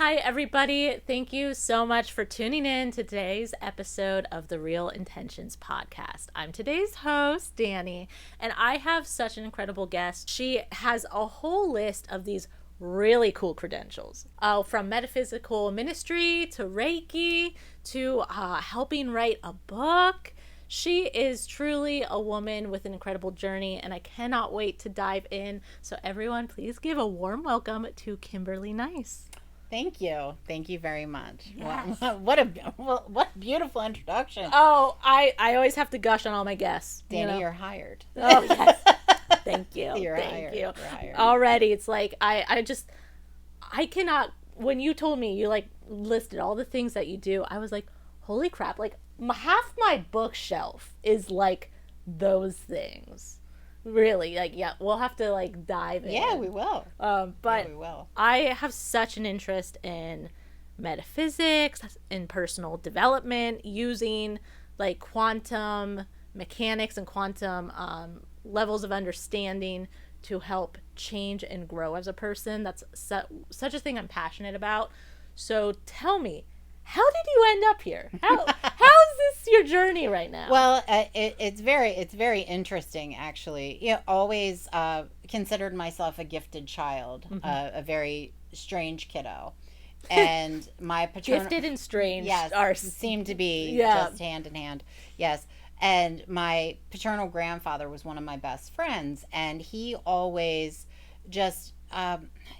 Hi, everybody. Thank you so much for tuning in to today's episode of the Real Intentions podcast. I'm today's host, Dani, and I have such an incredible guest. She has a whole list of these really cool credentials, from metaphysical ministry to Reiki to helping write a book. She is truly a woman with an incredible journey, and I cannot wait to dive in. So everyone, please give a warm welcome to Kimberly Nice. Thank you. Thank you very much. Yes. What a beautiful introduction. Oh, I always have to gush on all my guests. Dani, you're hired. Oh, yes. Thank you. You're Thank hired. you. You're hired. Already, it's like, I cannot, when you told me, you like listed all the things that you do, I was like, holy crap, like half my bookshelf is like those things. Really, like, yeah, we'll have to like dive in. Yeah, we will. But we will. I have such an interest in metaphysics, in personal development, using like quantum mechanics and quantum levels of understanding to help change and grow as a person. That's such a thing I'm passionate about. So tell me, how did you end up here? How is this your journey right now? Well, it's very interesting, actually. You know, always considered myself a gifted child, a very strange kiddo, and my paternal Gifted and strange, seem to be just hand in hand. Yes. And my paternal grandfather was one of my best friends, and he always just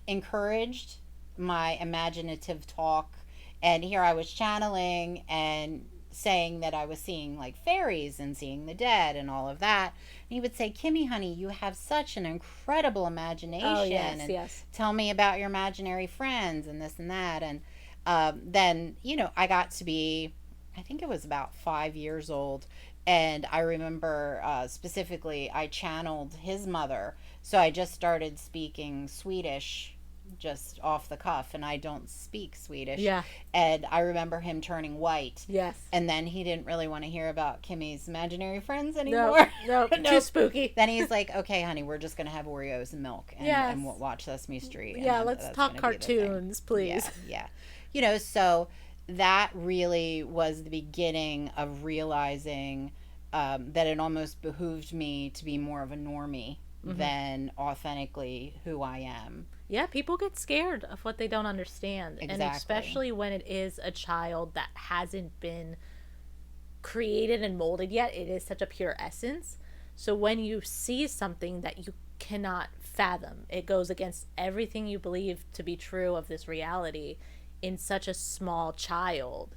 encouraged my imaginative talk. And here I was channeling and saying that I was seeing like fairies and seeing the dead and all of that. And he would say, Kimmy, honey, you have such an incredible imagination. Oh, yes, and yes. Tell me about your imaginary friends and this and that. And then, you know, I got to be, I think it was about 5 years old. And I remember specifically I channeled his mother. So I just started speaking Swedish just off the cuff, and I don't speak Swedish. Yeah. And I remember him turning white. Yes. And then he didn't really want to hear about Kimmy's imaginary friends anymore. No, too spooky. Then he's like, okay, honey, we're just going to have Oreos and milk and we'll watch Sesame Street. Yeah, let's talk cartoons, please. Yeah. You know, so that really was the beginning of realizing that it almost behooved me to be more of a normie than authentically who I am. Yeah, people get scared of what they don't understand. Exactly. And especially when it is a child that hasn't been created and molded yet. It is such a pure essence. So when you see something that you cannot fathom, it goes against everything you believe to be true of this reality in such a small child,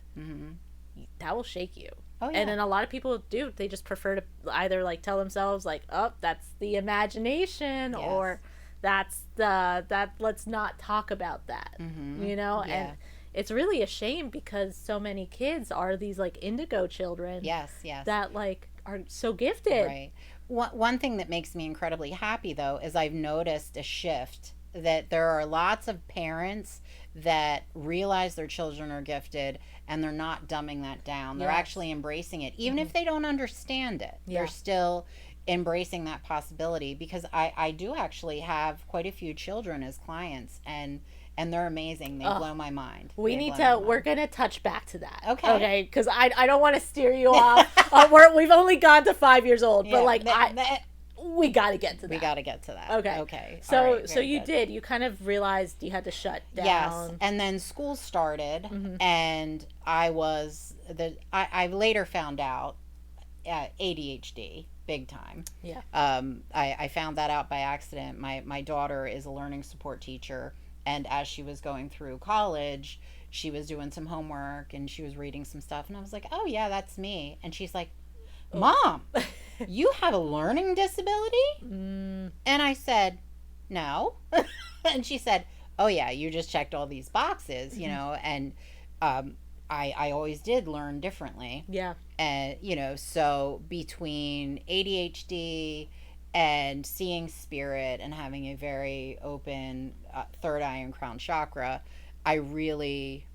that will shake you. Oh, yeah. And then a lot of people do. They just prefer to either like tell themselves like, oh, that's the imagination, Yes. or that's that let's not talk about that. You know? Yeah. And it's really a shame because so many kids are these like indigo children. Yes. That like are so gifted. Right. One thing that makes me incredibly happy, though, is I've noticed a shift that there are lots of parents that realize their children are gifted and they're not dumbing that down. They're actually embracing it. Even if they don't understand it, they're still embracing that possibility, because I do actually have quite a few children as clients, and they're amazing. They blow my mind. We're going to touch back to that. Okay. Because I don't want to steer you off. We've only gone to 5 years old, but like we got to get to that. We got to get to that. Okay. So you did. You kind of realized you had to shut down. Yes. And then school started, and I later found out ADHD big time. Yeah. I found that out by accident. My daughter is a learning support teacher, and as she was going through college, she was doing some homework and she was reading some stuff, and I was like, "Oh yeah, that's me." And she's like, "Mom, you have a learning disability?" And I said, "No." And she said, "Oh yeah, you just checked all these boxes, you know." And I always did learn differently. Yeah. And, you know, so between ADHD and seeing spirit and having a very open third eye and crown chakra, I really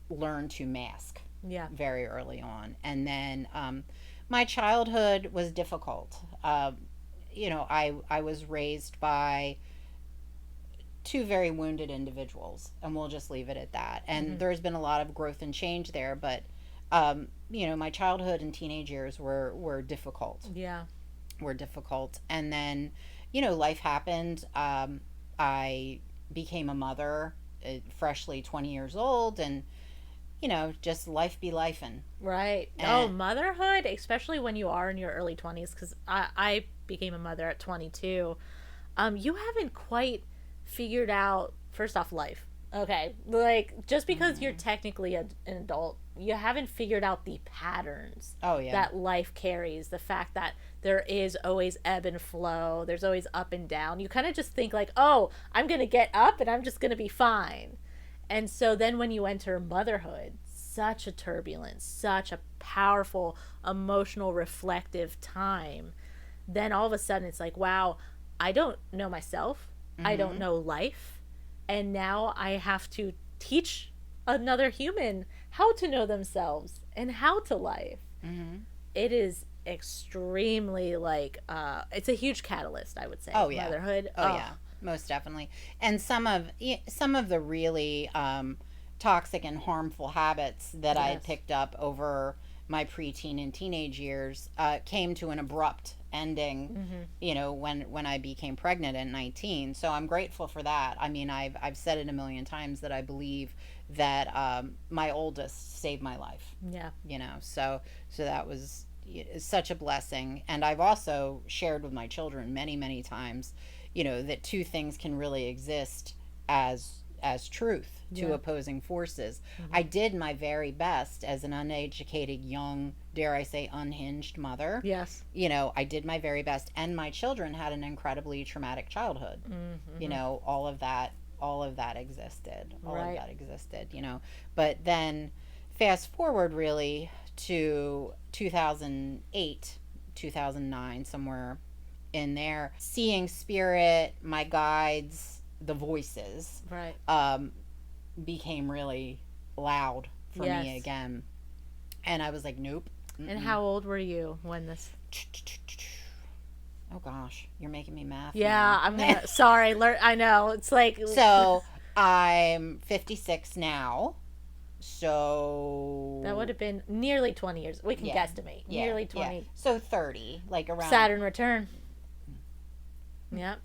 learned to mask very early on. And then my childhood was difficult. You know, I was raised by two very wounded individuals, and we'll just leave it at that. And there's been a lot of growth and change there, but my childhood and teenage years were difficult. Yeah. Were difficult. And then, life happened. I became a mother, freshly 20 years old, and just life be lifing. Right. Motherhood, especially when you are in your early 20s, because I became a mother at 22. You haven't quite figured out, first off, life. Okay. Like, just because you're technically an adult, you haven't figured out the patterns that life carries. The fact that there is always ebb and flow. There's always up and down. You kind of just think like, oh, I'm going to get up and I'm just going to be fine. And so then when you enter motherhood, such a turbulent, such a powerful, emotional, reflective time, then all of a sudden it's like, wow, I don't know myself. I don't know life. And now I have to teach another human how to know themselves and how to life. It is extremely it's a huge catalyst, I would say. Motherhood. Yeah, most definitely. And some of the really toxic and harmful habits that I picked up over my preteen and teenage years came to an abrupt ending, when I became pregnant at 19. So I'm grateful for that. I mean, I've said it a million times that I believe that my oldest saved my life. Yeah. So that was such a blessing. And I've also shared with my children many, many times, that two things can really exist as truth, two opposing forces. I did my very best as an uneducated, young, dare I say, unhinged mother. Yes. I did my very best, and my children had an incredibly traumatic childhood. All of that existed. All of that existed, But then fast forward really to 2008, 2009, somewhere in there, seeing spirit, my guides, the voices, became really loud for me again. And I was like, nope. And how old were you when this? Oh gosh, you're making me math. Yeah, I'm gonna. Sorry, I know it's like. So I'm 56 now. So that would have been nearly 20 years. We can guesstimate. Nearly 20. Yeah. So 30, like around Saturn return. Yep.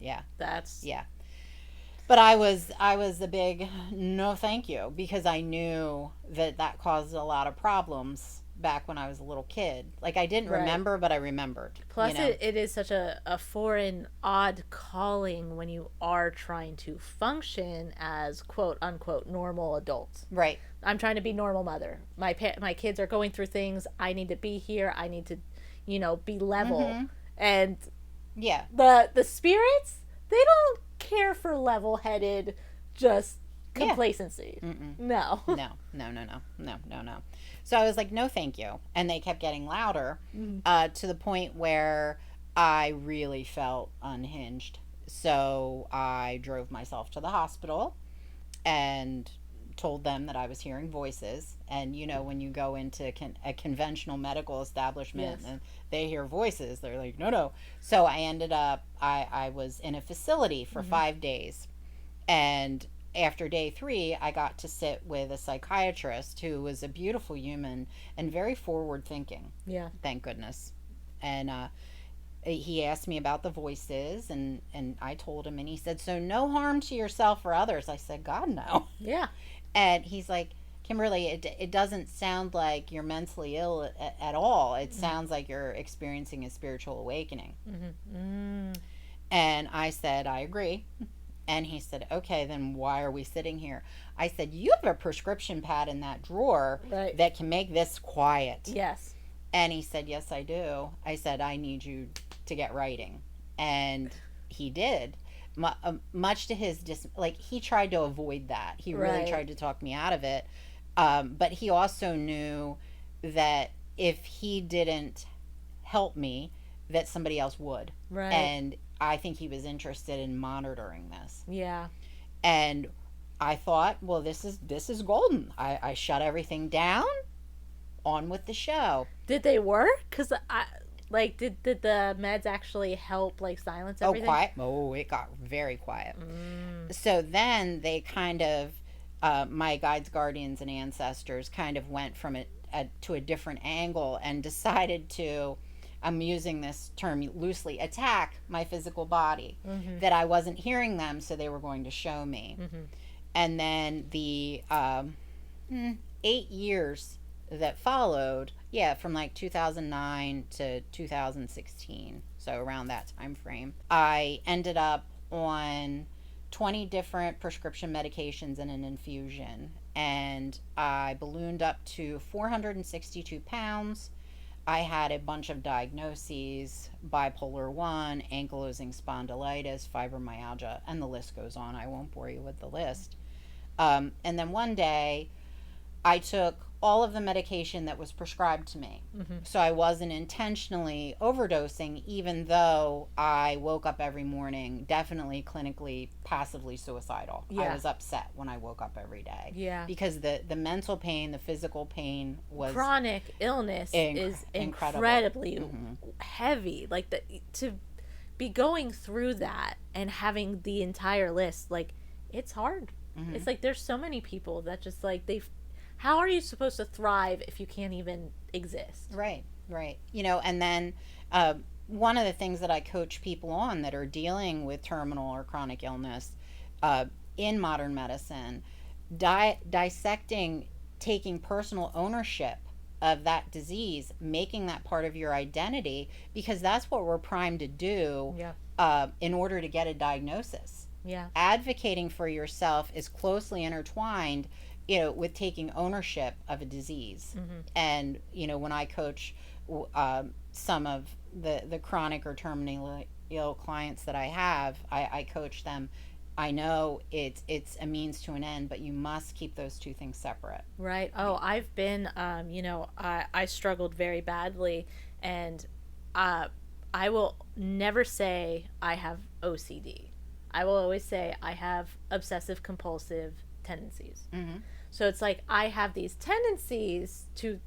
Yeah. That's But I was a big no thank you, because I knew that caused a lot of problems back when I was a little kid. Like, I didn't remember, but I remembered. Plus, it is such a foreign, odd calling when you are trying to function as quote unquote normal adults. Right. I'm trying to be normal mother. My kids are going through things. I need to be here. I need to, be level. And the spirits, they don't care for level-headed, just complacency. No. No. So I was like, no thank you. And they kept getting louder to the point where I really felt unhinged. So I drove myself to the hospital and told them that I was hearing voices. And when you go into a conventional medical establishment and they hear voices, they're like, no. So I ended up, I was in a facility for 5 days. And after day 3, I got to sit with a psychiatrist who was a beautiful human and very forward thinking. Yeah. Thank goodness. And he asked me about the voices, and I told him, and he said, so no harm to yourself or others. I said, God, no. Yeah. And he's like, Kimberly, it doesn't sound like you're mentally ill at all. It sounds like you're experiencing a spiritual awakening. And I said, I agree. And he said, okay, then why are we sitting here? I said, you have a prescription pad in that drawer that can make this quiet. Yes. And he said, yes, I do. I said, I need you to get writing. And he did. Much to his he tried to avoid that. He really tried to talk me out of it. But he also knew that if he didn't help me, that somebody else would. Right. And I think he was interested in monitoring this. Yeah. And I thought, well, this is golden. I shut everything down. On with the show. Did they work? Because Like, did the meds actually help, like, silence Oh, everything? quiet. Oh, it got very quiet. So then they kind of, my guides, guardians, and ancestors kind of went from it to a different angle and decided to, I'm using this term loosely, attack my physical body. That I wasn't hearing them, so they were going to show me. And then the 8 years that followed, yeah, from like 2009 to 2016, so around that time frame, I ended up on 20 different prescription medications and an infusion, and I ballooned up to 462 pounds. I had a bunch of diagnoses: bipolar 1, ankylosing spondylitis, fibromyalgia, and the list goes on. I won't bore you with the list. And then one day, I took all of the medication that was prescribed to me. So I wasn't intentionally overdosing, even though I woke up every morning, definitely clinically, passively suicidal. Yeah. I was upset when I woke up every day. Yeah. Because the mental pain, the physical pain was... Chronic illness is incredible. Incredibly heavy. Like, to be going through that and having the entire list, like, it's hard. It's like there's so many people that just, like, how are you supposed to thrive if you can't even exist? Right. And then one of the things that I coach people on that are dealing with terminal or chronic illness in modern medicine, dissecting, taking personal ownership of that disease, making that part of your identity, because that's what we're primed to do in order to get a diagnosis. Yeah. Advocating for yourself is closely intertwined, with taking ownership of a disease. And, when I coach some of the chronic or terminally ill clients that I have, I coach them. I know it's a means to an end, but you must keep those two things separate. Right. Oh, I've been, I struggled very badly, and I will never say I have OCD. I will always say I have obsessive compulsive tendencies. So it's like I have these tendencies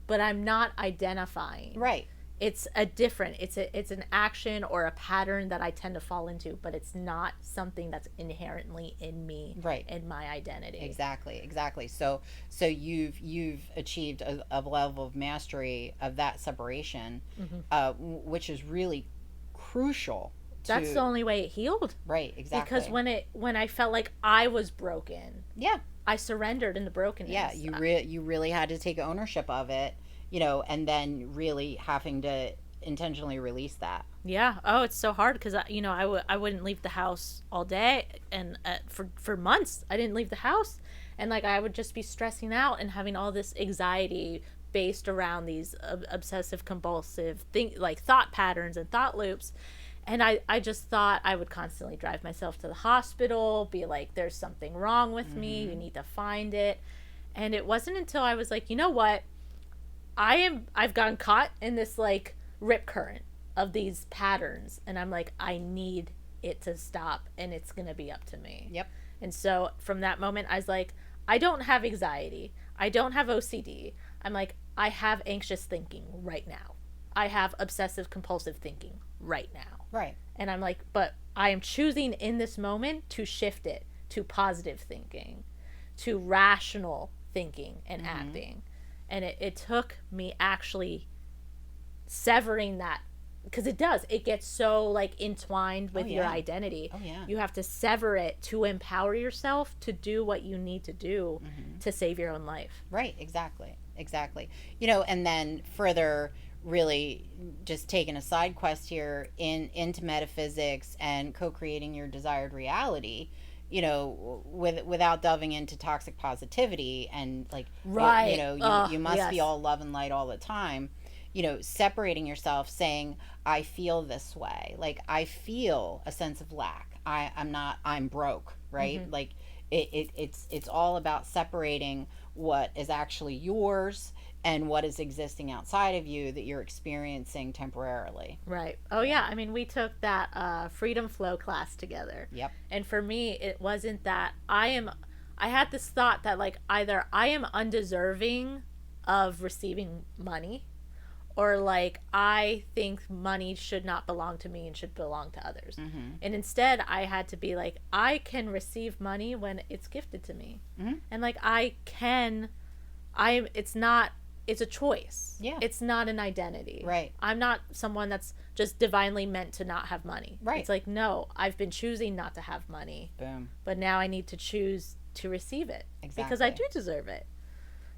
but I'm not identifying. Right. It's it's an action or a pattern that I tend to fall into, but it's not something that's inherently in me, right, in my identity. Exactly. So you've achieved a level of mastery of that separation, which is really crucial. That's the only way it healed. Right, exactly. Because when I felt like I was broken, yeah, I surrendered in the brokenness. Yeah, you really had to take ownership of it, and then really having to intentionally release that. Yeah. Oh, it's so hard because I wouldn't leave the house all day, and for months I didn't leave the house, and like I would just be stressing out and having all this anxiety based around these obsessive compulsive thought patterns and thought loops. And I just thought I would constantly drive myself to the hospital, be like, there's something wrong with me, you need to find it. And it wasn't until I was like, you know what? I've gotten caught in this like rip current of these patterns, and I'm like, I need it to stop, and it's going to be up to me. Yep. And so from that moment, I was like, I don't have anxiety. I don't have OCD. I'm like, I have anxious thinking right now. I have obsessive compulsive thinking right now. Right. And I'm like, but I am choosing in this moment to shift it to positive thinking, to rational thinking and acting. And it took me actually severing that, because it gets so like entwined with your identity. Oh yeah. You have to sever it to empower yourself to do what you need to do to save your own life. Right, exactly. And then further, really just taking a side quest here into metaphysics and co-creating your desired reality, without delving into toxic positivity and like, right, you must be all love and light all the time, separating yourself, saying, I feel this way, like I feel a sense of lack, I'm broke, right? Like it's all about separating what is actually yours and what is existing outside of you that you're experiencing temporarily. Right. Oh yeah. I mean, we took that freedom flow class together. Yep. And for me, it wasn't that I had this thought that like either I am undeserving of receiving money, or like I think money should not belong to me and should belong to others. And instead I had to be like, I can receive money when it's gifted to me. And like it's a choice. Yeah. It's not an identity. Right. I'm not someone that's just divinely meant to not have money. Right. It's like, no, I've been choosing not to have money. Boom. But now I need to choose to receive it. Exactly. Because I do deserve it.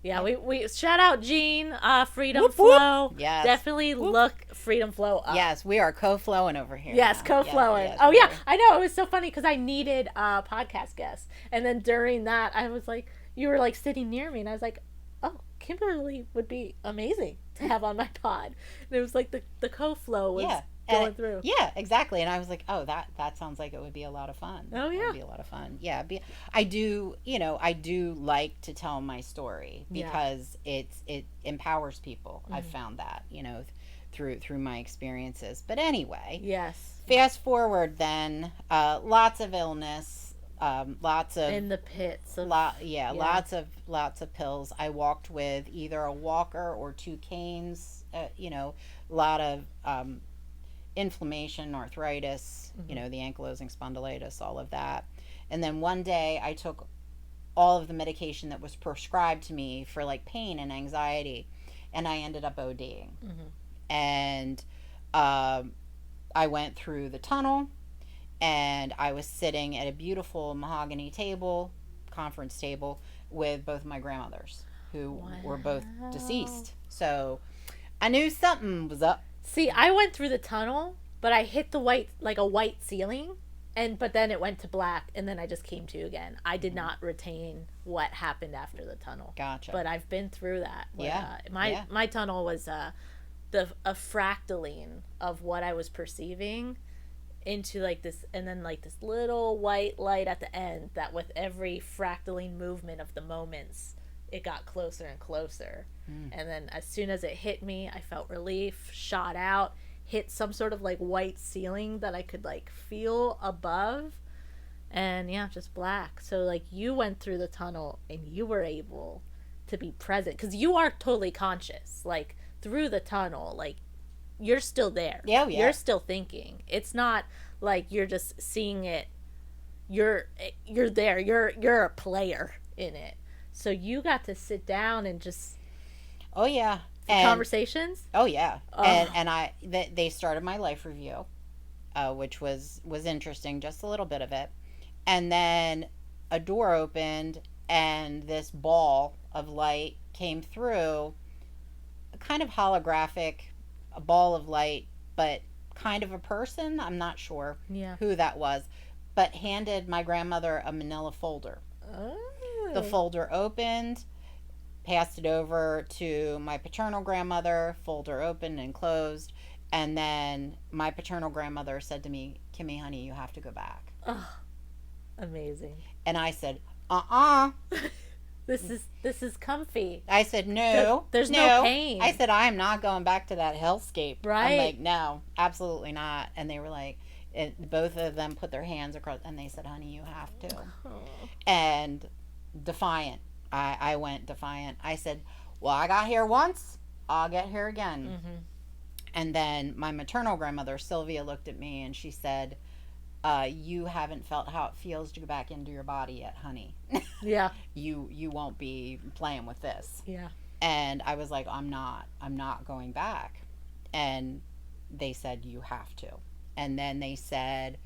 Yeah, we shout out Jean, Freedom Whoop, whoop. Flow. Yes. Definitely look Freedom Flow up. Yes, we are co-flowing over here. Yes, now. co-flowing. Yes, Oh, yeah. I know. It was so funny because I needed a podcast guest. And then during that, I was like, you were like sitting near me. And I was like, oh, Kimberly would be amazing to have on my pod. And it was like the co-flow was going through. Yeah, exactly. And I was like, oh, that sounds like it would be a lot of fun. Oh, yeah. It would be a lot of fun. Yeah. I do like to tell my story because it empowers people. I've found that, through my experiences. But anyway. Yes. Fast forward then, lots of illness. Lots of in the pits of, lots of pills. I walked with either a walker or 2 canes, a lot of inflammation, arthritis, the ankylosing spondylitis, all of that. And then one day I took all of the medication that was prescribed to me for like pain and anxiety, and I ended up ODing. And I went through the tunnel. And I was sitting at a beautiful mahogany conference table, with both my grandmothers, who were both deceased. So I knew something was up. See, I went through the tunnel, but I hit a white ceiling, but then it went to black, and then I just came to again. I did not retain what happened after the tunnel. Gotcha. But I've been through that. My tunnel was a fractaling of what I was perceiving into like this, and then like this little white light at the end that with every fractaling movement of the moments it got closer and closer. And then as soon as it hit me, I felt relief, shot out, hit some sort of like white ceiling that I could like feel above, and just black. So like you went through the tunnel and you were able to be present because you are totally conscious, like through the tunnel, like you're still there. Yeah. You're still thinking. It's not like you're just seeing it. You're there. You're a player in it. So you got to sit down and just. Oh yeah. Conversations. Oh yeah. And they started my life review, which was interesting, just a little bit of it, and then a door opened and this ball of light came through, a kind of holographic. A ball of light, but kind of a person. I'm not sure who that was, but handed my grandmother a manila folder. Oh. The folder opened, passed it over to my paternal grandmother, folder opened and closed, and then my paternal grandmother said to me, Kimmy, honey, you have to go back. Oh, amazing. And I said, This is comfy. I said, no. There's no pain. I said, I am not going back to that hellscape. Right. I'm like, no, absolutely not. And they were like, both of them put their hands across, and they said, honey, you have to. Oh. And defiant. I went defiant. I said, well, I got here once. I'll get here again. And then my maternal grandmother, Sylvia, looked at me and she said, you haven't felt how it feels to go back into your body yet, honey. Yeah. You won't be playing with this. Yeah. And I was like, I'm not going back. And they said, you have to. And then they said,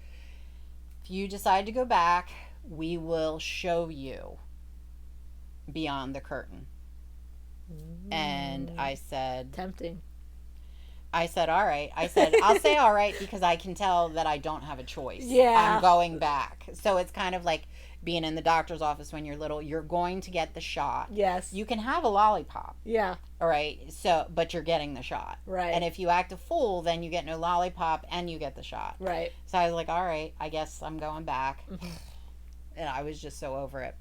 if you decide to go back, we will show you beyond the curtain. And I said, tempting. I said, all right. I said, I'll say all right because I can tell that I don't have a choice. Yeah. I'm going back. So it's kind of like being in the doctor's office when you're little. You're going to get the shot. Yes. You can have a lollipop. Yeah. All right. So, but you're getting the shot. Right. And if you act a fool, then you get no lollipop and you get the shot. Right. So I was like, all right, I guess I'm going back. And I was just so over it.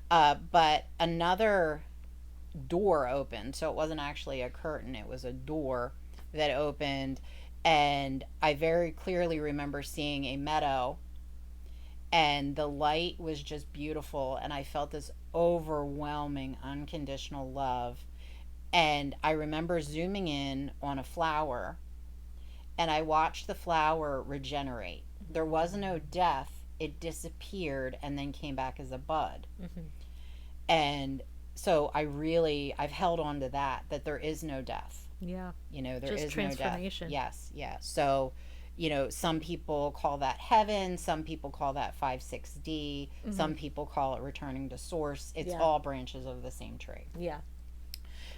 But another door opened. So it wasn't actually a curtain. It was a door that opened, and I very clearly remember seeing a meadow, and the light was just beautiful, and I felt this overwhelming unconditional love, And I remember zooming in on a flower, and I watched the flower regenerate. There was no death. It disappeared and then came back as a bud. Mm-hmm. And so I've held on to that there is no death. Yeah. There Just is no death. transformation. Yes, yeah. So, some people call that heaven, some people call that 5-6D, some people call it returning to source. It's all branches of the same tree. Yeah.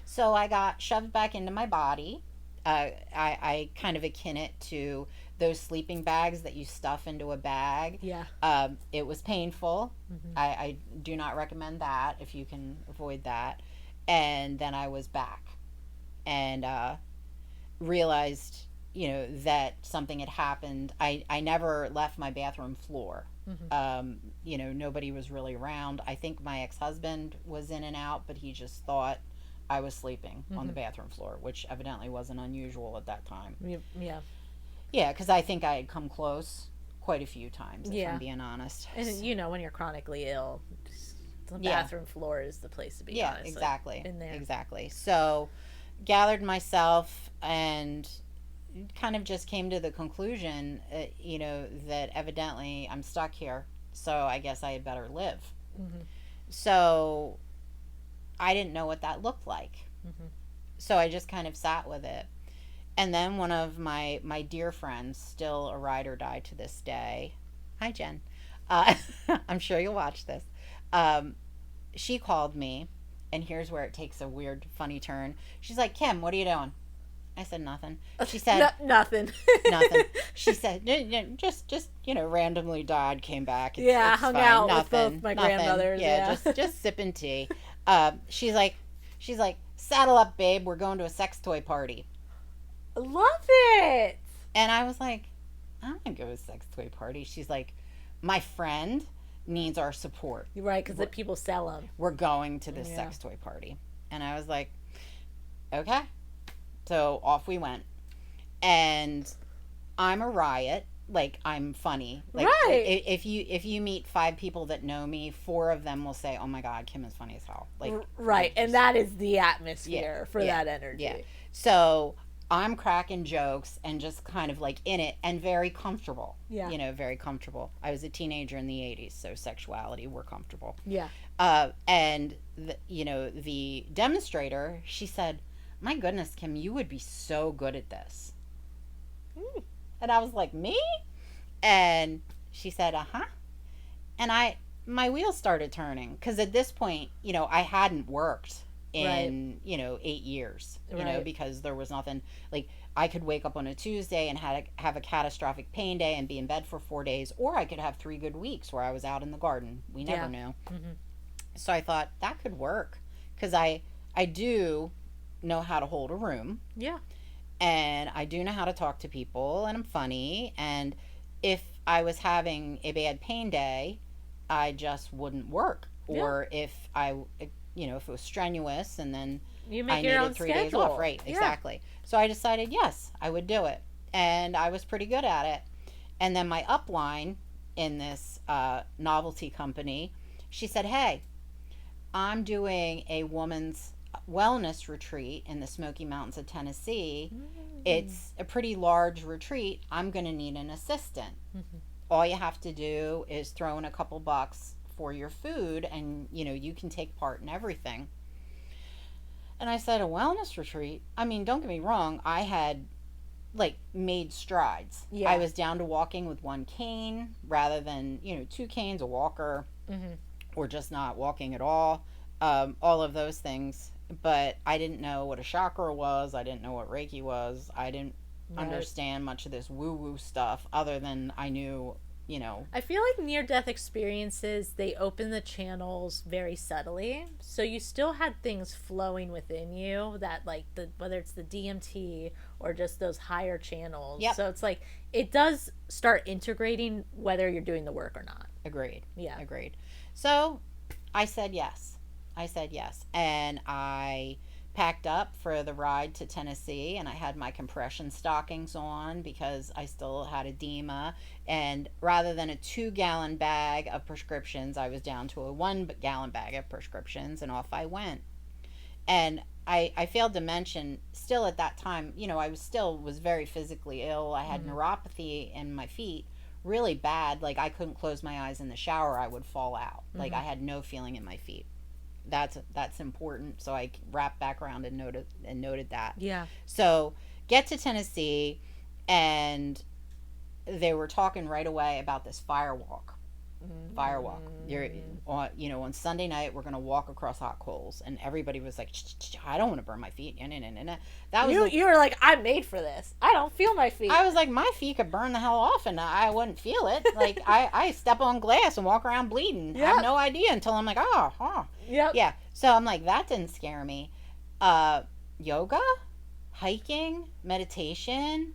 So I got shoved back into my body. I kind of akin it to those sleeping bags that you stuff into a bag. Yeah. It was painful. I do not recommend that if you can avoid that. And then I was back and realized, that something had happened. I never left my bathroom floor. Nobody was really around. I think my ex-husband was in and out, but he just thought I was sleeping on the bathroom floor, which evidently wasn't unusual at that time. Yeah. Yeah, because I think I had come close quite a few times, if I'm being honest. And when you're chronically ill, the bathroom floor is the place to be. Yeah, honestly. exactly. In there. Exactly. So, gathered myself and kind of just came to the conclusion, that evidently I'm stuck here. So I guess I had better live. So I didn't know what that looked like. So I just kind of sat with it. And then one of my dear friends, still a ride or die to this day. Hi, Jen. I'm sure you'll watch this. She called me, and here's where it takes a weird, funny turn. She's like, Kim, what are you doing? I said, nothing. She said, nothing. Nothing. She said, just randomly died, came back. It's hung fine. out Nothing. with both my grandmothers. Yeah. Just sipping tea. She's like, saddle up, babe. We're going to a sex toy party. Love it. And I was like, I don't want to go to a sex toy party. She's like, my friend needs our support. Right, because the people sell them. We're going to this sex toy party. And I was like, okay. So off we went. And I'm a riot. Like, I'm funny. Like, right. If you meet 5 people that know me, 4 of them will say, oh my God, Kim is funny as hell. Like, right. And that is the atmosphere for that energy. Yeah. So I'm cracking jokes and just kind of like in it and very comfortable. Yeah. Very comfortable. I was a teenager in the 80s, so sexuality, we're comfortable. Yeah. And the demonstrator, she said, my goodness, Kim, you would be so good at this. And I was like, me? And she said, uh-huh. And my wheels started turning, because at this point, I hadn't worked in 8 years, because there was nothing. Like, I could wake up on a Tuesday and have a catastrophic pain day and be in bed for 4 days, or I could have 3 good weeks where I was out in the garden. We never knew. So I thought that could work, because I do know how to hold a room. Yeah. And I do know how to talk to people, and I'm funny. And if I was having a bad pain day, I just wouldn't work. Or if if it was strenuous, and then you make I your own needed 3 schedule. days off. Right, exactly. So I decided, yes, I would do it. And I was pretty good at it. And then my upline in this novelty company, she said, hey, I'm doing a woman's wellness retreat in the Smoky Mountains of Tennessee. It's a pretty large retreat. I'm going to need an assistant. All you have to do is throw in a couple bucks for your food, and you can take part in everything. And I said, a wellness retreat? I mean, don't get me wrong, I had made strides. I was down to walking with 1 cane rather than 2 canes, a walker, or just not walking at all. All of those things. But I didn't know what a chakra was. I didn't know what Reiki was. I didn't understand much of this woo-woo stuff, other than I knew, I feel like near-death experiences, they open the channels very subtly. So you still had things flowing within you that, whether it's the DMT or just those higher channels. Yep. So it's it does start integrating whether you're doing the work or not. Agreed. Yeah. Agreed. So I said yes. And I packed up for the ride to Tennessee, and I had my compression stockings on because I still had edema. And rather than a 2-gallon bag of prescriptions, I was down to a 1-gallon bag of prescriptions, and off I went. And I failed to mention, still at that time, I was very physically ill. I had neuropathy in my feet, really bad. Like, I couldn't close my eyes in the shower. I would fall out. Like, I had no feeling in my feet. That's important. So I wrapped back around and noted that. Yeah. So get to Tennessee, and they were talking right away about this fire walk. You're on Sunday night, we're gonna walk across hot coals, and everybody was like, I don't want to burn my feet. That was you were like, I'm made for this. I don't feel my feet. I was like, my feet could burn the hell off and I wouldn't feel it. Like, I step on glass and walk around bleeding. Yep. I have no idea until I'm like, Yep. Yeah. So I'm like, that didn't scare me. Yoga, hiking, meditation,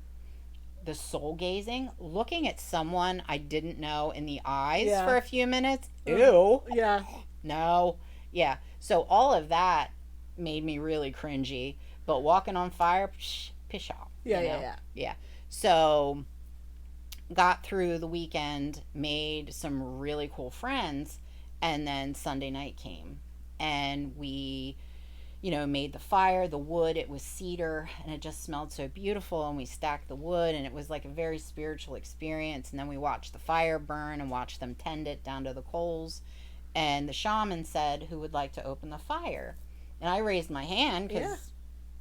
the soul gazing, looking at someone I didn't know in the eyes for a few minutes. Ew. Yeah. No. Yeah. So all of that made me really cringy. But walking on fire, pish off. Yeah. So got through the weekend, made some really cool friends, and then Sunday night came. And we made the fire, the wood. It was cedar, and it just smelled so beautiful. And we stacked the wood, and it was like a very spiritual experience. And then we watched the fire burn and watched them tend it down to the coals. And the shaman said, who would like to open the fire? And I raised my hand because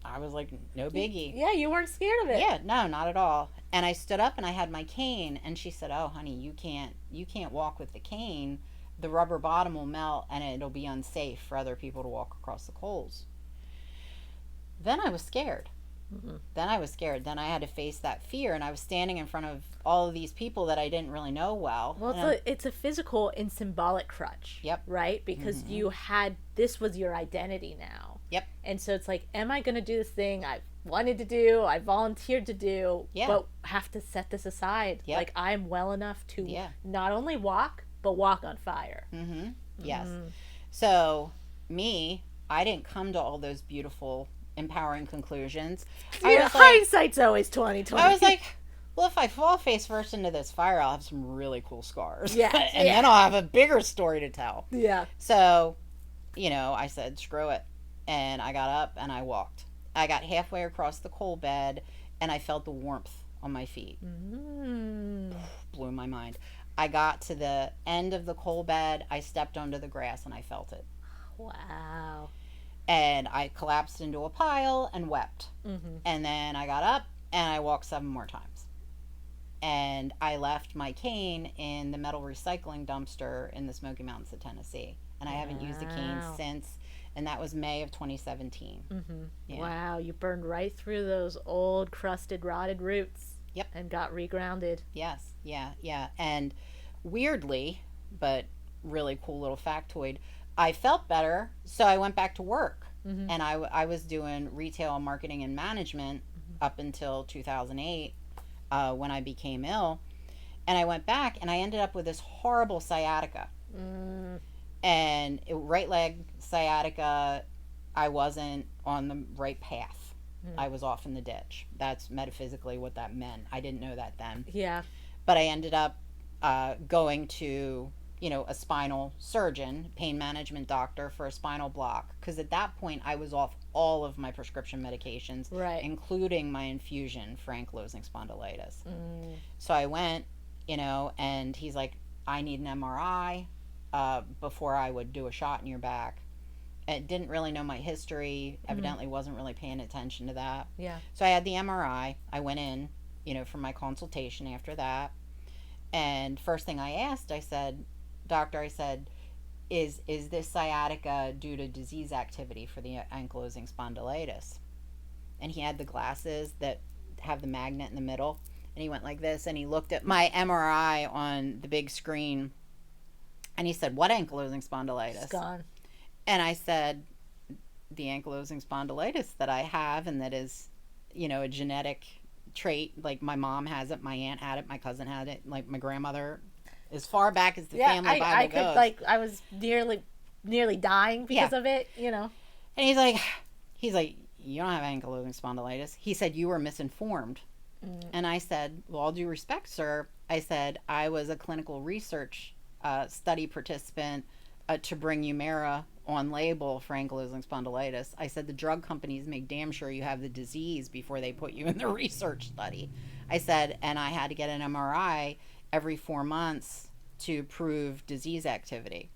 I was like, no biggie. Yeah, you weren't scared of it. Yeah, no, not at all. And I stood up and I had my cane, and she said, oh, honey, you can't walk with the cane. The rubber bottom will melt and it'll be unsafe for other people to walk across the coals. Then I was scared. Then I had to face that fear, and I was standing in front of all of these people that I didn't really know well. Well, it's a physical and symbolic crutch. Yep. Right? Because this was your identity now. Yep. And so it's like, am I going to do this thing I wanted to do, I volunteered to do, but have to set this aside? Yep. Like, I'm well enough to not only walk, but walk on fire. Yes. So, I didn't come to all those beautiful, empowering conclusions. Hindsight's always 20/20. I was like, well, if I fall face first into this fire, I'll have some really cool scars. Yeah. And then I'll have a bigger story to tell. Yeah. So, I said, screw it. And I got up and I walked. I got halfway across the coal bed and I felt the warmth on my feet. Blew my mind. I got to the end of the coal bed. I stepped onto the grass and I felt it. Wow. And I collapsed into a pile and wept. And then I got up and I walked 7 more times. And I left my cane in the metal recycling dumpster in the Smoky Mountains of Tennessee. And I haven't used a cane since. And that was May of 2017. Yeah. Wow, you burned right through those old, crusted, rotted roots. Yep. And got regrounded. Yes, yeah. And weirdly, but really cool little factoid, I felt better, so I went back to work. And I was doing retail marketing and management up until 2008 when I became ill. And I went back and I ended up with this horrible sciatica. And right leg sciatica, I wasn't on the right path. I was off in the ditch. That's metaphysically what that meant. I didn't know that then. Yeah. But I ended up going to, a spinal surgeon, pain management doctor for a spinal block. Because at that point, I was off all of my prescription medications, including my infusion for ankylosing spondylitis. So I went, and he's like, I need an MRI before I would do a shot in your back. It didn't really know my history, evidently wasn't really paying attention to that. Yeah. So I had the MRI. I went in, for my consultation after that. And first thing I asked, I said, doctor, is this sciatica due to disease activity for the ankylosing spondylitis? And he had the glasses that have the magnet in the middle. And he went like this, and he looked at my MRI on the big screen. And he said, what ankylosing spondylitis? It's gone. And I said, the ankylosing spondylitis that I have, and that is, a genetic trait. Like, my mom has it, my aunt had it, my cousin had it, like my grandmother, as far back as the family Bible goes. I was nearly dying because of it, And he's like, you don't have ankylosing spondylitis. He said, you were misinformed. And I said, well, all due respect, sir. I said, I was a clinical research study participant to bring Humira on label for ankylosing spondylitis. I said the drug companies make damn sure you have the disease before they put you in the research study. I said, and I had to get an MRI every 4 months to prove disease activity.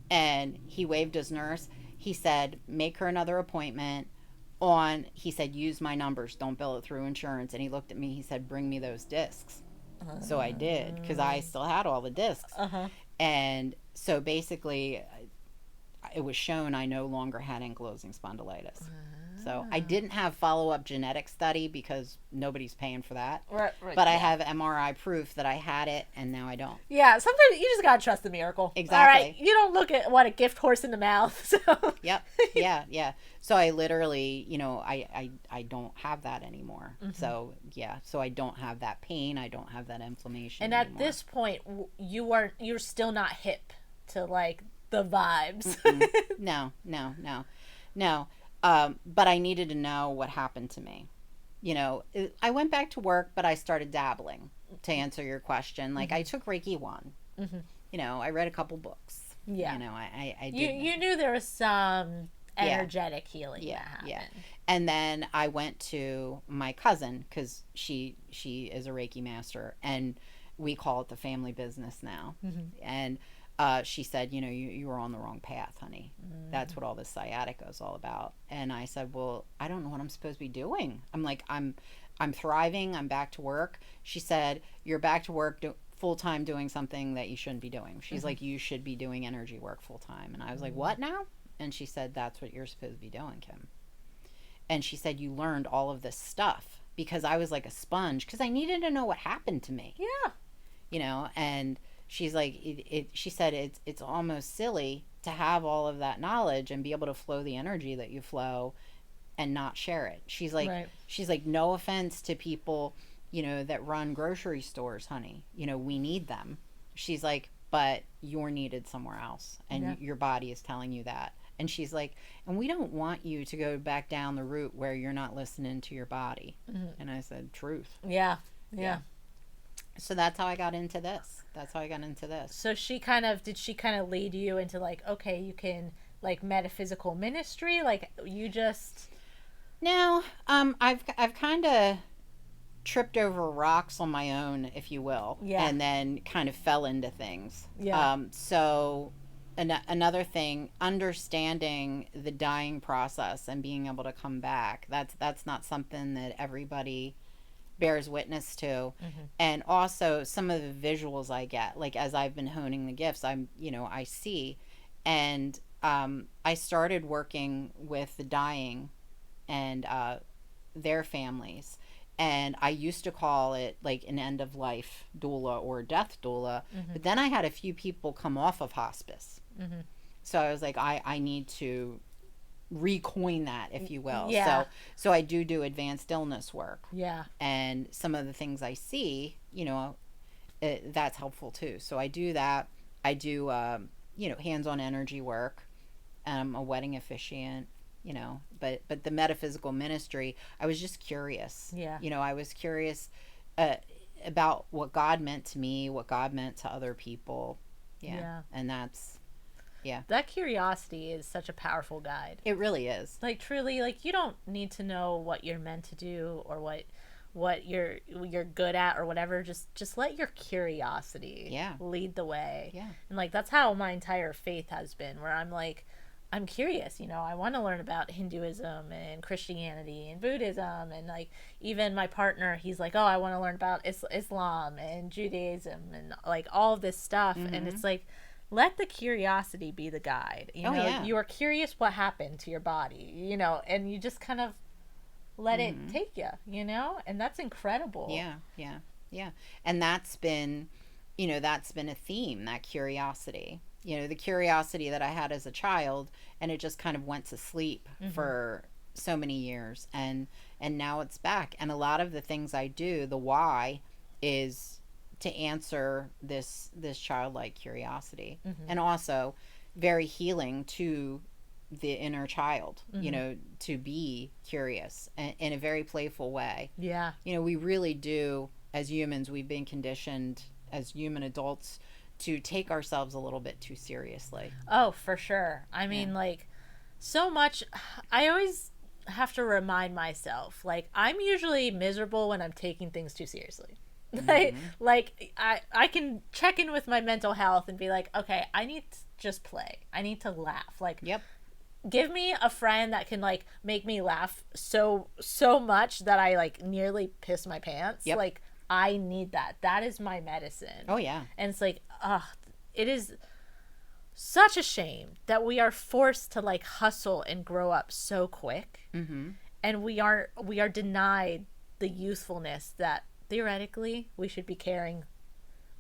And he waved his nurse. He said, make her another appointment he said, use my numbers, don't bill it through insurance. And he looked at me, he said, bring me those discs. So I did, because I still had all the discs. And so basically, it was shown I no longer had ankylosing spondylitis. So I didn't have follow-up genetic study because nobody's paying for that. Right, but I have MRI proof that I had it, and now I don't. Yeah, sometimes you just gotta trust the miracle. Exactly. All right, you don't look at what a gift horse in the mouth. So. Yep. Yeah. So I literally, I don't have that anymore. So yeah. So I don't have that pain. I don't have that inflammation. And anymore. at this point, you're still not hip to like the vibes. No. But I needed to know what happened to me. I went back to work, but I started dabbling, to answer your question. Like, I took Reiki 1. I read a couple books. Yeah. I did. You knew there was some energetic healing that happened. Yeah. And then I went to my cousin, because she is a Reiki master, and we call it the family business now. And she said, you were on the wrong path, honey. That's what all this sciatica is all about. And I said, well, I don't know what I'm supposed to be doing. I'm like, I'm thriving. I'm back to work. She said, you're back to work full time doing something that you shouldn't be doing. She's like, you should be doing energy work full time. And I was like, what now? And she said, that's what you're supposed to be doing, Kim. And she said, you learned all of this stuff, because I was like a sponge, because I needed to know what happened to me. Yeah. And she's like, she said, it's almost silly to have all of that knowledge and be able to flow the energy that you flow and not share it. She's like, no offense to people, that run grocery stores, honey. We need them. She's like, but you're needed somewhere else, and your body is telling you that. And she's like, and we don't want you to go back down the route where you're not listening to your body. And I said, truth. Yeah. So that's how I got into this. So did she kind of lead you into like, okay, you can like metaphysical ministry? Like you just. No, I've kind of tripped over rocks on my own, if you will. Yeah. And then kind of fell into things. Yeah. So another thing, understanding the dying process and being able to come back, that's not something that everybody bears witness to. And also some of the visuals I get, like as I've been honing the gifts, I see. And I started working with the dying and their families. And I used to call it like an end of life doula or death doula. But then I had a few people come off of hospice. So I was like, I need to recoin that, if you will. Yeah. So I do advanced illness work. Yeah. And some of the things I see, that's helpful too. So I do that. I do, hands-on energy work. I'm a wedding officiant, but the metaphysical ministry, I was just curious. Yeah. I was curious about what God meant to me, what God meant to other people. Yeah. And that's. Yeah. That curiosity is such a powerful guide. It really is. Like truly, like you don't need to know what you're meant to do or what you're good at or whatever. Just let your curiosity lead the way. Yeah. And like that's how my entire faith has been, where I'm like, I'm curious, I want to learn about Hinduism and Christianity and Buddhism, and like even my partner, he's like, oh, I want to learn about Islam and Judaism and like all of this stuff. And it's like, let the curiosity be the guide. You are curious what happened to your body, and you just kind of let it take you, and that's incredible. Yeah. And that's been a theme, that curiosity. The curiosity that I had as a child, and it just kind of went to sleep for so many years, and now it's back. And a lot of the things I do, the why is to answer this childlike curiosity, and also very healing to the inner child, to be curious in a very playful way. Yeah. We really do, as humans, we've been conditioned as human adults to take ourselves a little bit too seriously. Oh, for sure. I mean, like, so much. I always have to remind myself, like, I'm usually miserable when I'm taking things too seriously. I can check in with my mental health and be like, okay, I need to just play. I need to laugh. Like, Yep. give me a friend that can like make me laugh so much that I like nearly piss my pants. Yep. Like, I need that. That is my medicine. Oh yeah. And it's like, it is such a shame that we are forced to like hustle and grow up so quick. And we are denied the youthfulness that theoretically we should be carrying.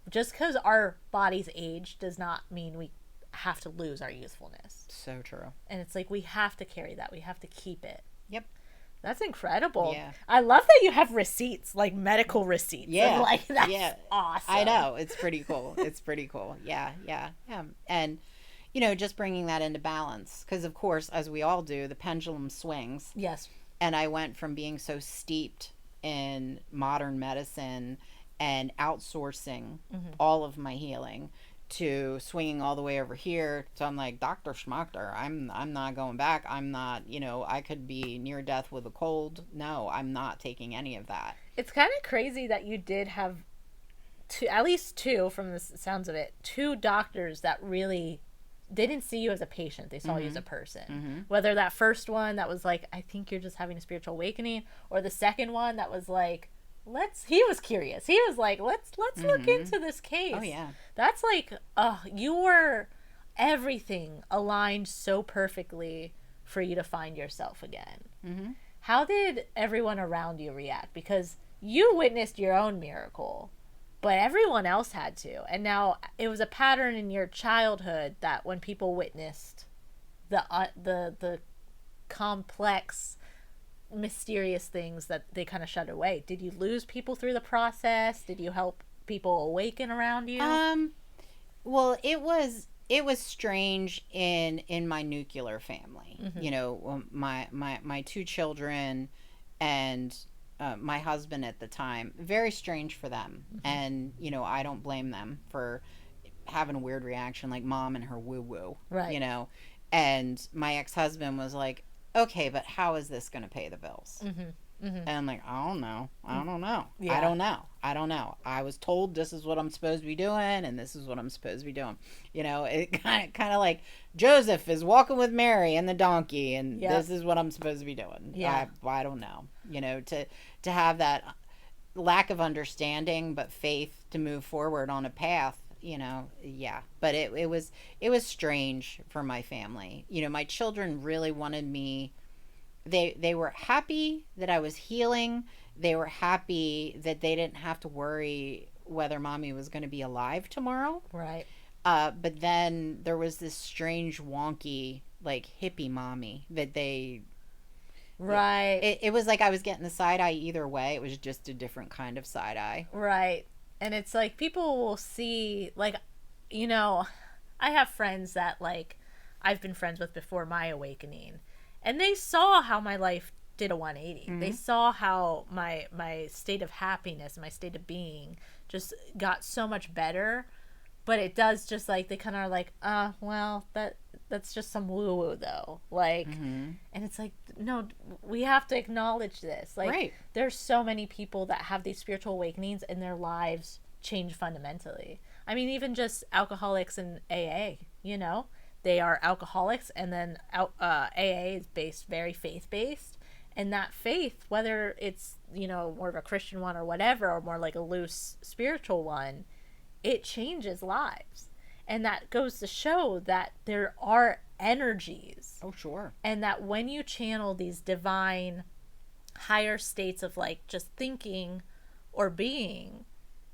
Just because our bodies age does not mean we have to lose our youthfulness. So true. And it's like, we have to carry that. We have to keep it. Yep. That's incredible. Yeah. I love that you have receipts, like medical receipts. Yeah. And like, that's awesome. I know. It's pretty cool. It's pretty cool. Yeah. And, you know, just bringing that into balance. Because, of course, as we all do, the pendulum swings. Yes. And I went from being so steeped in modern medicine and outsourcing all of my healing to swinging all the way over here. So I'm like, Dr. Schmachter, I'm not going back. I'm not, you know, I could be near death with a cold. No, I'm not taking any of that. It's kind of crazy that you did have at least two, from the sounds of it, two doctors that really, they didn't see you as a patient. They saw you as a person. Whether that first one that was like, I think you're just having a spiritual awakening, or the second one that was like, he was curious. He was like, let's look into this case. Oh yeah. That's like, you were, everything aligned so perfectly for you to find yourself again. How did everyone around you react? Because you witnessed your own miracle, but everyone else had to. And now it was a pattern in your childhood that when people witnessed the complex, mysterious things, that they kind of shut away. Did you lose people through the process? Did you help people awaken around you? Well, it was strange in my nuclear family. You know, my two children and my husband at the time. Very strange for them. And, you know, I don't blame them for having a weird reaction, like mom and her woo-woo. Right. You know? And my ex-husband was like, okay, but how is this going to pay the bills? And I'm like, I don't know. Yeah. I don't know. I was told this is what I'm supposed to be doing, and this is what I'm supposed to be doing. You know, it kind of like Joseph is walking with Mary and the donkey, and this is what I'm supposed to be doing. Yeah. I don't know. You know, to have that lack of understanding, but faith to move forward on a path. You know, yeah. But it was strange for my family. You know, my children really wanted me. They were happy that I was healing. They were happy that they didn't have to worry whether mommy was going to be alive tomorrow. Right. But then there was this strange, wonky, like hippie mommy that they. Right. It was like I was getting the side eye either way. It was just a different kind of side eye. Right. And it's like, people will see, like, you know, I have friends that, like, I've been friends with before my awakening, and they saw how my life did a 180. They saw how my state of happiness, my state of being just got so much better. But it does, just like, they kind of are like, well, that's just some woo-woo, though. Like, and it's like, no, we have to acknowledge this. Like, right. There's so many people that have these spiritual awakenings and their lives change fundamentally. I mean, even just alcoholics in AA, you know? They are alcoholics, and then AA is very faith-based. And that faith, whether it's, you know, more of a Christian one or whatever, or more like a loose spiritual one, it changes lives. And that goes to show that there are energies. Oh, sure. And that when you channel these divine higher states of like just thinking or being,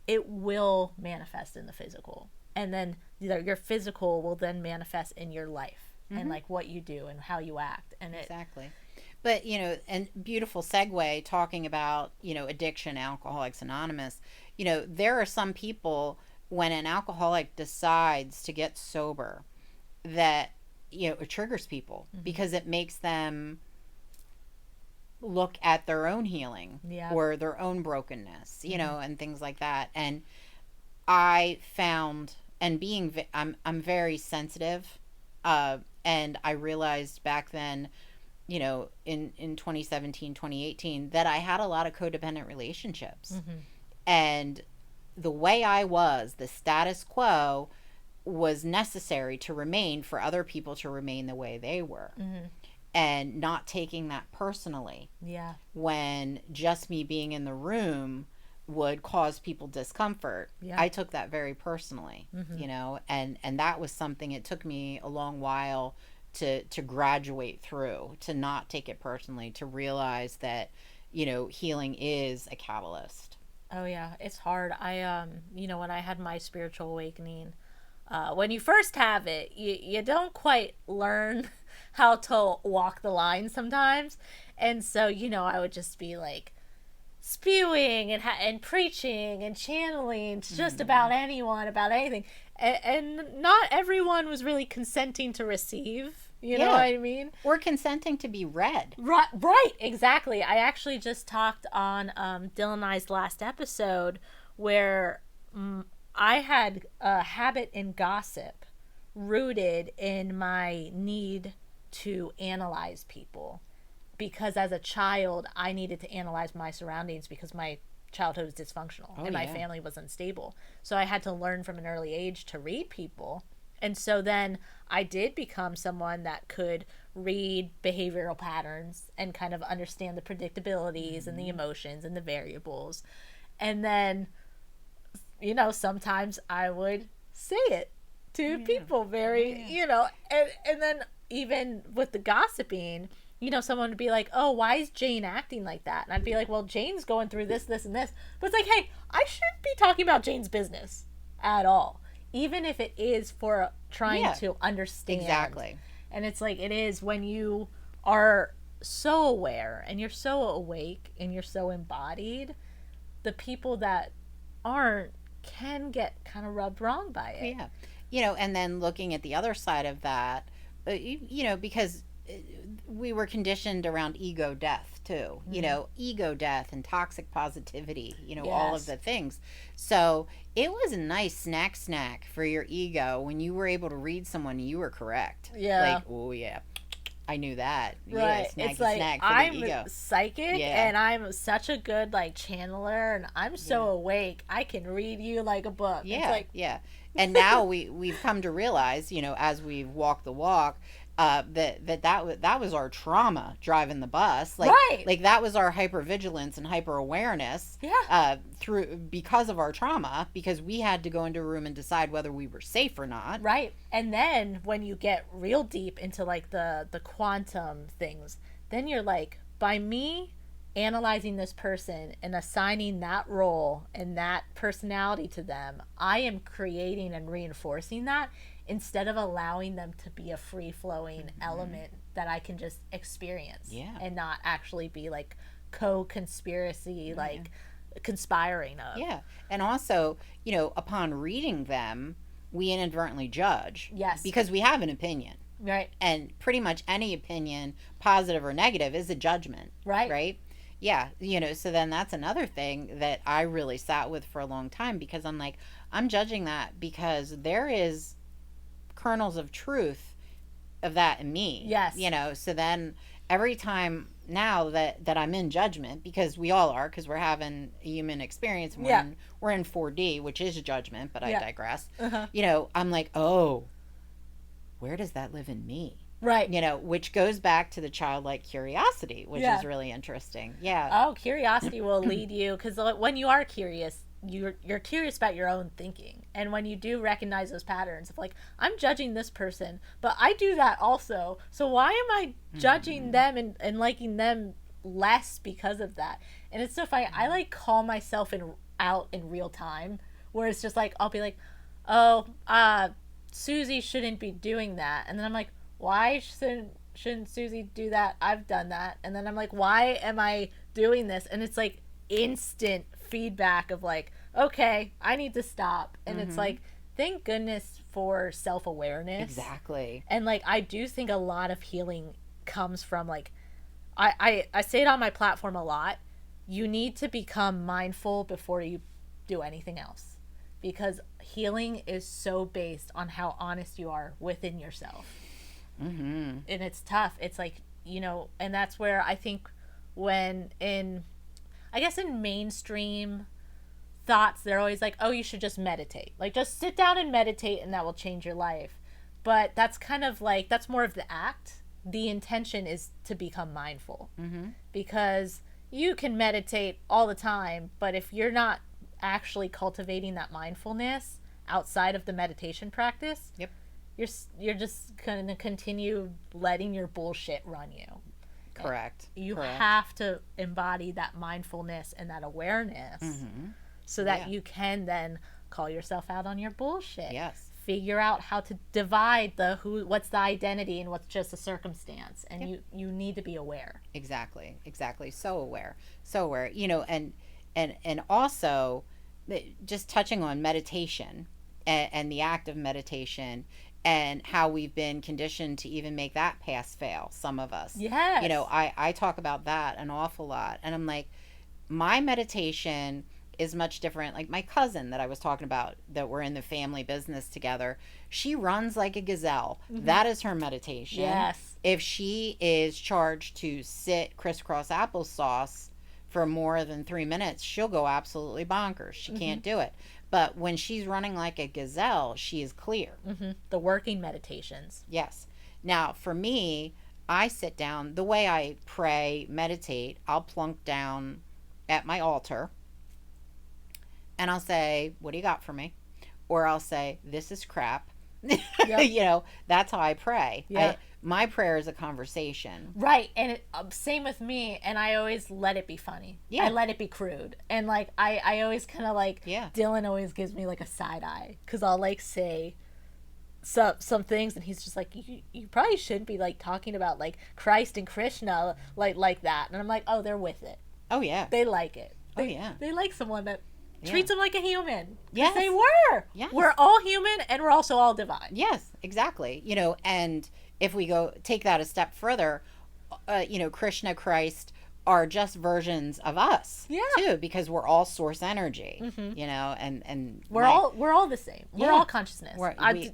it will manifest in the physical. And then your physical will then manifest in your life and like what you do and how you act. And exactly. But, you know, and beautiful segue talking about, you know, addiction, Alcoholics Anonymous. You know, there are some people, when an alcoholic decides to get sober, that, you know, it triggers people because it makes them look at their own healing or their own brokenness, you know, and things like that. And I found and I'm very sensitive, and I realized back then, in 2017, 2018, that I had a lot of codependent relationships. Mm-hmm. And the way I was, the status quo, was necessary to remain for other people to remain the way they were. Mm-hmm. And not taking that personally. Yeah. When just me being in the room would cause people discomfort. Yeah. I took that very personally, and that was something, it took me a long while to graduate through, to not take it personally, to realize that, healing is a catalyst. Oh yeah, it's hard. When I had my spiritual awakening, when you first have it, you don't quite learn how to walk the line sometimes. And so, I would just be like spewing and preaching and channeling to just about anyone, about anything. And not everyone was really consenting to receive. You know what I mean? Or consenting to be read. Right, exactly. I actually just talked on Dylan and I's last episode where I had a habit in gossip rooted in my need to analyze people, because as a child I needed to analyze my surroundings because my childhood was dysfunctional and my family was unstable. So I had to learn from an early age to read people. And so then I did become someone that could read behavioral patterns and kind of understand the predictabilities and the emotions and the variables. And then, sometimes I would say it to people very, and then even with the gossiping, someone would be like, oh, why is Jane acting like that? And I'd be like, well, Jane's going through this, this, and this. But it's like, hey, I shouldn't be talking about Jane's business at all, even if it is for trying to understand. Exactly. And it's like, it is when you are so aware and you're so awake and you're so embodied, the people that aren't can get kind of rubbed wrong by it. Yeah. And then looking at the other side of that, because we were conditioned around ego death too, ego death and toxic positivity, all of the things. So it was a nice snack for your ego when you were able to read someone and you were correct. Yeah. Like, oh yeah, I knew that. Right. Yeah, it's like, snack for I'm the ego. psychic and I'm such a good channeler and I'm so awake. I can read you like a book. Yeah. And now we've come to realize, as we've walked the walk, that was our trauma driving the bus. Like that was our hypervigilance and hyper awareness. Because of our trauma, because we had to go into a room and decide whether we were safe or not. Right. And then when you get real deep into the quantum things, then you're like, by me analyzing this person and assigning that role and that personality to them, I am creating and reinforcing that, instead of allowing them to be a free-flowing element that I can just experience and not actually be co-conspiracy, conspiring of. Yeah. And also, upon reading them, we inadvertently judge. Yes. Because we have an opinion. Right. And pretty much any opinion, positive or negative, is a judgment. Right. Right? Yeah. So then that's another thing that I really sat with for a long time, because I'm like, I'm judging that because there is kernels of truth of that in me. Yes. So then every time now that I'm in judgment, because we all are, because we're having a human experience, and we're in 4D, which is judgment, but I digress. I'm like, oh, where does that live in me? Right. Which goes back to the childlike curiosity, which is really interesting. Yeah. Oh, curiosity will lead you, because when you are curious, you're curious about your own thinking. And when you do recognize those patterns of I'm judging this person, but I do that also, so why am I judging them and liking them less because of that? And it's so funny. I call myself out in real time, where it's just I'll be like, oh, Susie shouldn't be doing that, and then I'm like, why shouldn't Susie do that? I've done that. And then I'm like, why am I doing this? And it's instant feedback of okay, I need to stop. And it's thank goodness for self-awareness. Exactly. And I do think a lot of healing comes from I say it on my platform a lot. You need to become mindful before you do anything else, because healing is so based on how honest you are within yourself. And it's tough. It's like, and that's where I think when in mainstream thoughts, they're always like, oh, you should just meditate. Like, just sit down and meditate and that will change your life. But that's kind of like, that's more of the act. The intention is to become mindful. Because you can meditate all the time, but if you're not actually cultivating that mindfulness outside of the meditation practice, you're just going to continue letting your bullshit run you. Correct. You have to embody that mindfulness and that awareness so that you can then call yourself out on your bullshit. Yes. Figure out how to divide what's the identity and what's just a circumstance. And you need to be aware. Exactly. So aware. And also just touching on meditation and the act of meditation and how we've been conditioned to even make that pass fail, some of us. Yes. I talk about that an awful lot. And I'm like, my meditation is much different. Like my cousin that I was talking about, that we're in the family business together, she runs like a gazelle. That is her meditation. Yes. If she is charged to sit crisscross applesauce for more than 3 minutes, she'll go absolutely bonkers. She can't do it. But when she's running like a gazelle, she is clear. The working meditations. Yes. Now, for me, I sit down. The way I pray, meditate, I'll plunk down at my altar. And I'll say, what do you got for me? Or I'll say, this is crap. That's how I pray. My prayer is a conversation. Right. And same with me. And I always let it be funny. I let it be crude. And like, I always kind of like, Dylan always gives me like a side eye. Because I'll like say some things. And he's just like, you probably shouldn't be like talking about like Christ and Krishna like that. And I'm like, oh, they're with it. Oh, yeah. They like it. They like someone that treats them like a human. Yes. They were. Yes. We're all human and we're also all divine. Yes, exactly. And if we take that a step further, Krishna, Christ are just versions of us too, because we're all source energy, and we're all the same. We're all consciousness.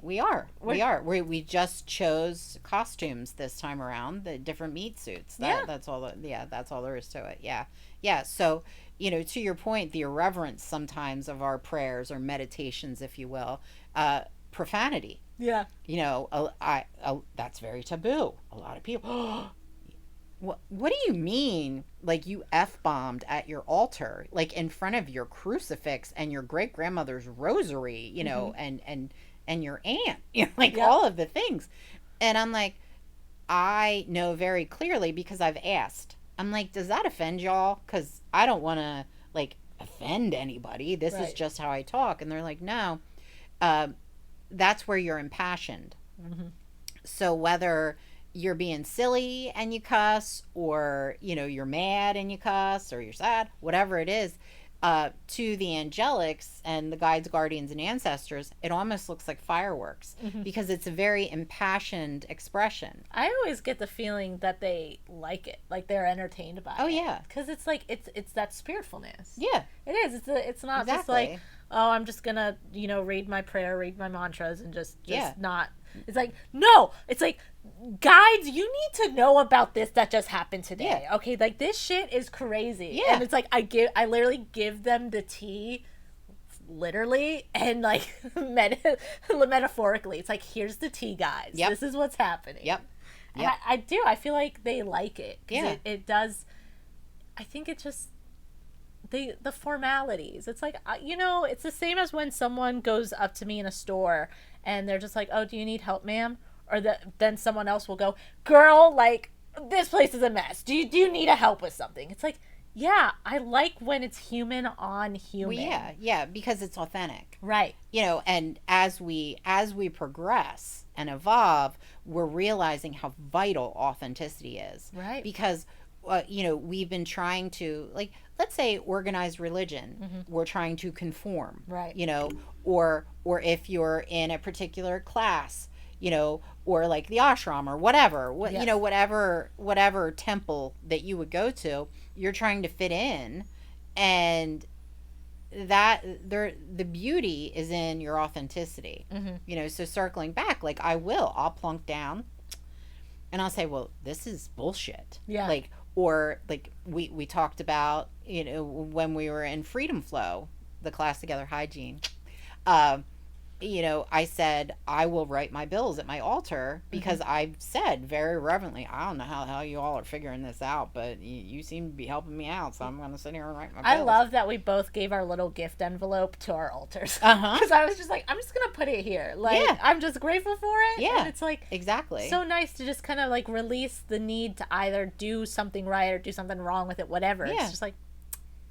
We are. We just chose costumes this time around, the different meat suits. That's all. That's all there is to it. Yeah. So, to your point, the irreverence sometimes of our prayers or meditations, if you will, profanity. Yeah. That's very taboo. A lot of people, what do you mean? Like you F-bombed at your altar, like in front of your crucifix and your great grandmother's rosary, and your aunt, all of the things. And I'm like, I know very clearly because I've asked. I'm like, does that offend y'all? Because I don't want to like offend anybody. This is just how I talk. And they're like, no. That's where you're impassioned. So whether you're being silly and you cuss, or you're mad and you cuss, or you're sad, whatever it is, to the angelics and the guides, guardians, and ancestors, it almost looks like fireworks because it's a very impassioned expression. I always get the feeling that they like it, like they're entertained by it. Oh yeah, because it's like it's that spiritfulness. Yeah, it is. It's not just like, oh, I'm just gonna read my prayer, read my mantras, and just not. It's like, no, it's like, guides, you need to know about this that just happened today. Okay, like this shit is crazy. And it's like I literally give them the tea, literally, and like metaphorically. It's like, here's the tea, guys. This is what's happening. And I feel like they like it. It does. I think it just the formalities. It's like, it's the same as when someone goes up to me in a store and they're just like, oh, do you need help, ma'am? Or then someone else will go, girl, like, this place is a mess. Do you need a help with something? It's like, yeah, I like when it's human on human. Well, yeah, because it's authentic. Right. And as we progress and evolve, we're realizing how vital authenticity is. Right. Because, we've been trying to, like, let's say organized religion, we're trying to conform. Right. Or if you're in a particular class, or like the ashram or whatever, whatever temple that you would go to, you're trying to fit in, and the beauty is in your authenticity. So circling back, like I'll plunk down and I'll say, well, this is bullshit. Yeah. Like, or like we talked about, when we were in Freedom Flow, the class together, hygiene. I said, I will write my bills at my altar because I've said very reverently, I don't know how the hell you all are figuring this out, but you seem to be helping me out, so I'm going to sit here and write my bills. I love that we both gave our little gift envelope to our altars. Because I was just like, I'm just going to put it here. Like, I'm just grateful for it. Yeah. And it's like, exactly. So nice to just kind of like release the need to either do something right or do something wrong with it, whatever. Yeah. It's just like,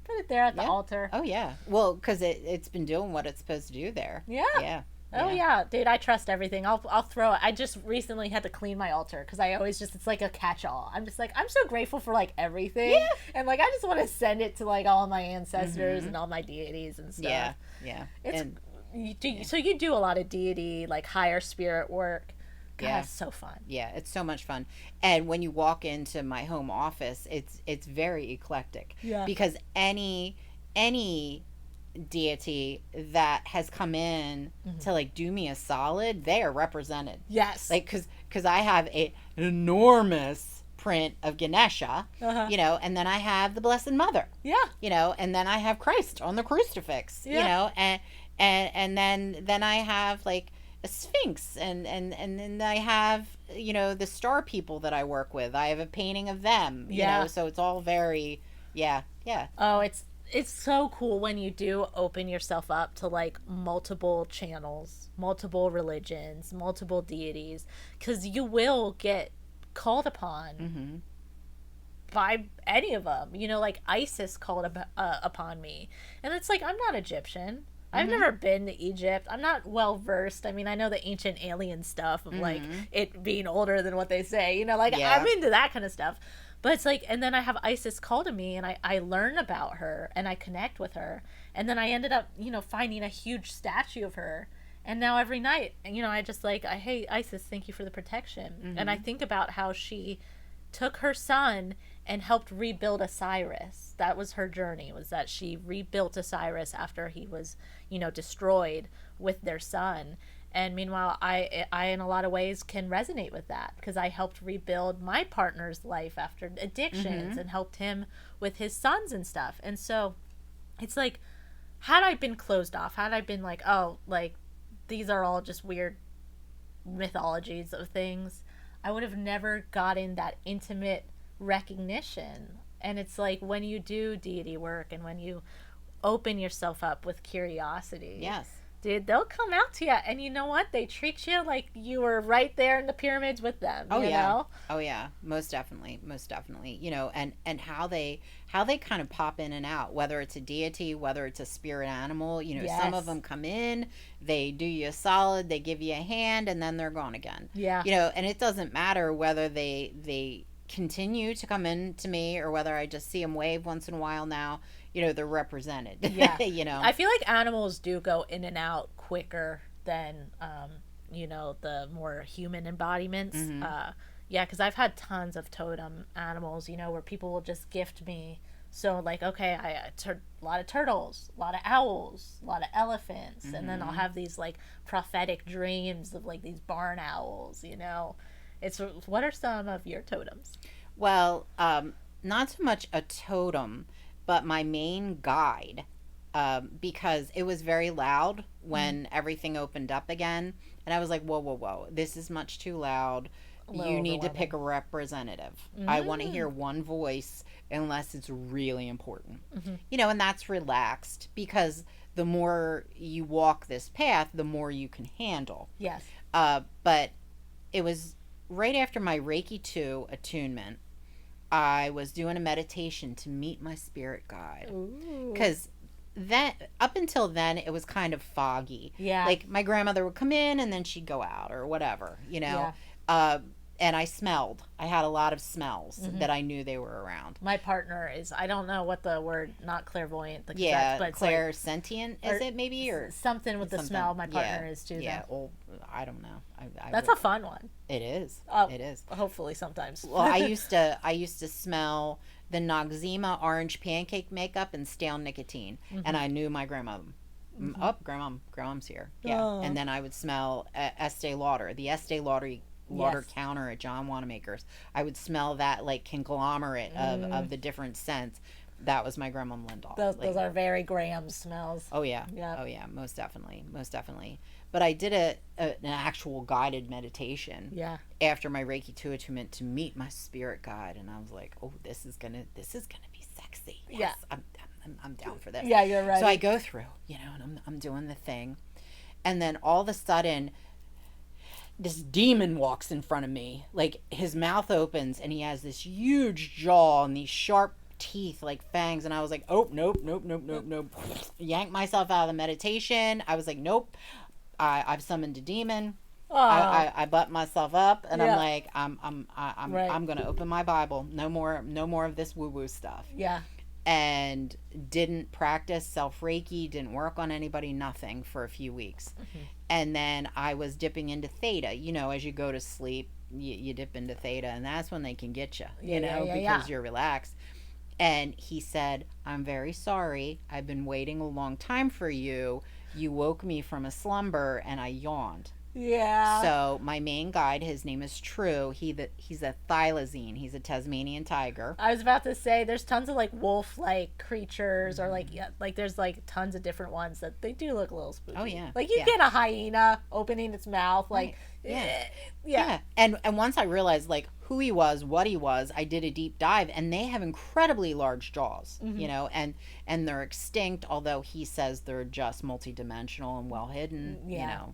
put it there at the altar. Oh, yeah. Well, because it's been doing what it's supposed to do there. Yeah. Yeah. Oh, yeah. Dude, I trust everything. I'll throw it. I just recently had to clean my altar because I always just, it's like a catch-all. I'm just like, I'm so grateful for like everything. Yeah. And like, I just want to send it to like all my ancestors and all my deities and stuff. Yeah. Yeah. So you do a lot of deity, like higher spirit work. God, it's so fun. Yeah, it's so much fun. And when you walk into my home office, it's very eclectic. Yeah. Because any deity that has come in to like do me a solid, they are represented. Yes. Like because I have an enormous print of Ganesha, and then I have the Blessed Mother. Yeah. And then I have Christ on the crucifix. And then I have like a Sphinx, and then I have the star people that I work with. I have a painting of them. So it's all very yeah. Oh, it's so cool when you do open yourself up to like multiple channels, multiple religions, multiple deities, because you will get called upon by any of them. Like Isis called upon me, and it's like, I'm not Egyptian. I've never been to Egypt. I'm not well versed. I mean, I know the ancient alien stuff of like it being older than what they say. I'm into that kind of stuff. But it's like, and then I have Isis call to me, and I learn about her, and I connect with her. And then I ended up, finding a huge statue of her. And now every night, I just like, hey, Isis, thank you for the protection. And I think about how she took her son and helped rebuild Osiris. That was her journey, was that she rebuilt Osiris after he was, destroyed with their son. And meanwhile, I in a lot of ways can resonate with that because I helped rebuild my partner's life after addictions and helped him with his sons and stuff. And so it's like, had I been closed off, had I been like, oh, like these are all just weird mythologies of things, I would have never gotten that intimate recognition. And it's like when you do deity work and when you open yourself up with curiosity. Yes. Dude, they'll come out to you, and you know what? They treat you like you were right there in the pyramids with them. Oh, you know? Oh yeah, most definitely. And how they kind of pop in and out, whether it's a deity, whether it's a spirit animal. Yes. Some of them come in, they do you a solid, they give you a hand, and then they're gone again. Yeah. And it doesn't matter whether they continue to come in to me or whether I just see them wave once in a while now. They're represented. Yeah. I feel like animals do go in and out quicker than, the more human embodiments. Yeah, because I've had tons of totem animals, where people will just gift me. So, like, okay, a lot of turtles, a lot of owls, a lot of elephants. And then I'll have these, like, prophetic dreams of, like, these barn owls, What are some of your totems? Well, not so much a totem, but my main guide, because it was very loud when everything opened up again. And I was like, whoa, this is much too loud. You need to pick a representative. I want to hear one voice unless it's really important. And that's relaxed because the more you walk this path, the more you can handle. Yes. But it was right after my Reiki 2 attunement. I was doing a meditation to meet my spirit guide. Because up until then, it was kind of foggy. Yeah. Like my grandmother would come in and then she'd go out or whatever, Yeah. and I smelled. I had a lot of smells that I knew they were around. My partner is, I don't know what the word, not clairvoyant, the Yeah, but it's clairsentient, like, is it maybe? Or something with the something. smell. My partner Yeah. is too. Yeah, Though. well, I don't know. That's a fun one. It is. Oh, It is. hopefully sometimes. Well, I used to smell the Noxzema orange pancake makeup and stale nicotine, and I knew my grandmother. Oh, grandmom's here. Yeah, Oh. and then I would smell Estee Lauder, the Estee Lauder Yes. counter at John Wanamaker's. I would smell that like conglomerate of the different scents. That was my grandma Lindahl. Those are very Graham smells. Oh yeah. Yep. Oh yeah, most definitely. Most definitely. But I did an actual guided meditation Yeah. after my Reiki 2 attunement to meet my spirit guide, and I was like, "Oh, this is gonna be sexy." Yes, Yeah. I'm down for this. Yeah, you're right. So I go through, and I'm doing the thing, and then all of a sudden, this demon walks in front of me. Like, his mouth opens, and he has this huge jaw and these sharp teeth like fangs, and I was like, "Oh, nope." Yanked myself out of the meditation. I was like, "Nope, I've summoned a demon." I butt myself up, and I'm like, I'm gonna open my Bible. No more of this woo woo stuff. Yeah. And didn't practice self Reiki, didn't work on anybody, nothing for a few weeks. And then I was dipping into theta. As you go to sleep, you dip into theta, and that's when they can get you, because you're relaxed. And he said, "I'm very sorry. I've been waiting a long time for you. You woke me from a slumber," and I yawned. Yeah. So my main guide, his name is True. He's a thylacine. He's a Tasmanian tiger. I was about to say, there's tons of like wolf-like creatures, or like there's like tons of different ones that they do look a little spooky. Oh yeah. Like you get a hyena opening its mouth, like yeah. And once I realized like who he was, what he was, I did a deep dive, and they have incredibly large jaws, and they're extinct, although he says they're just multidimensional and well hidden,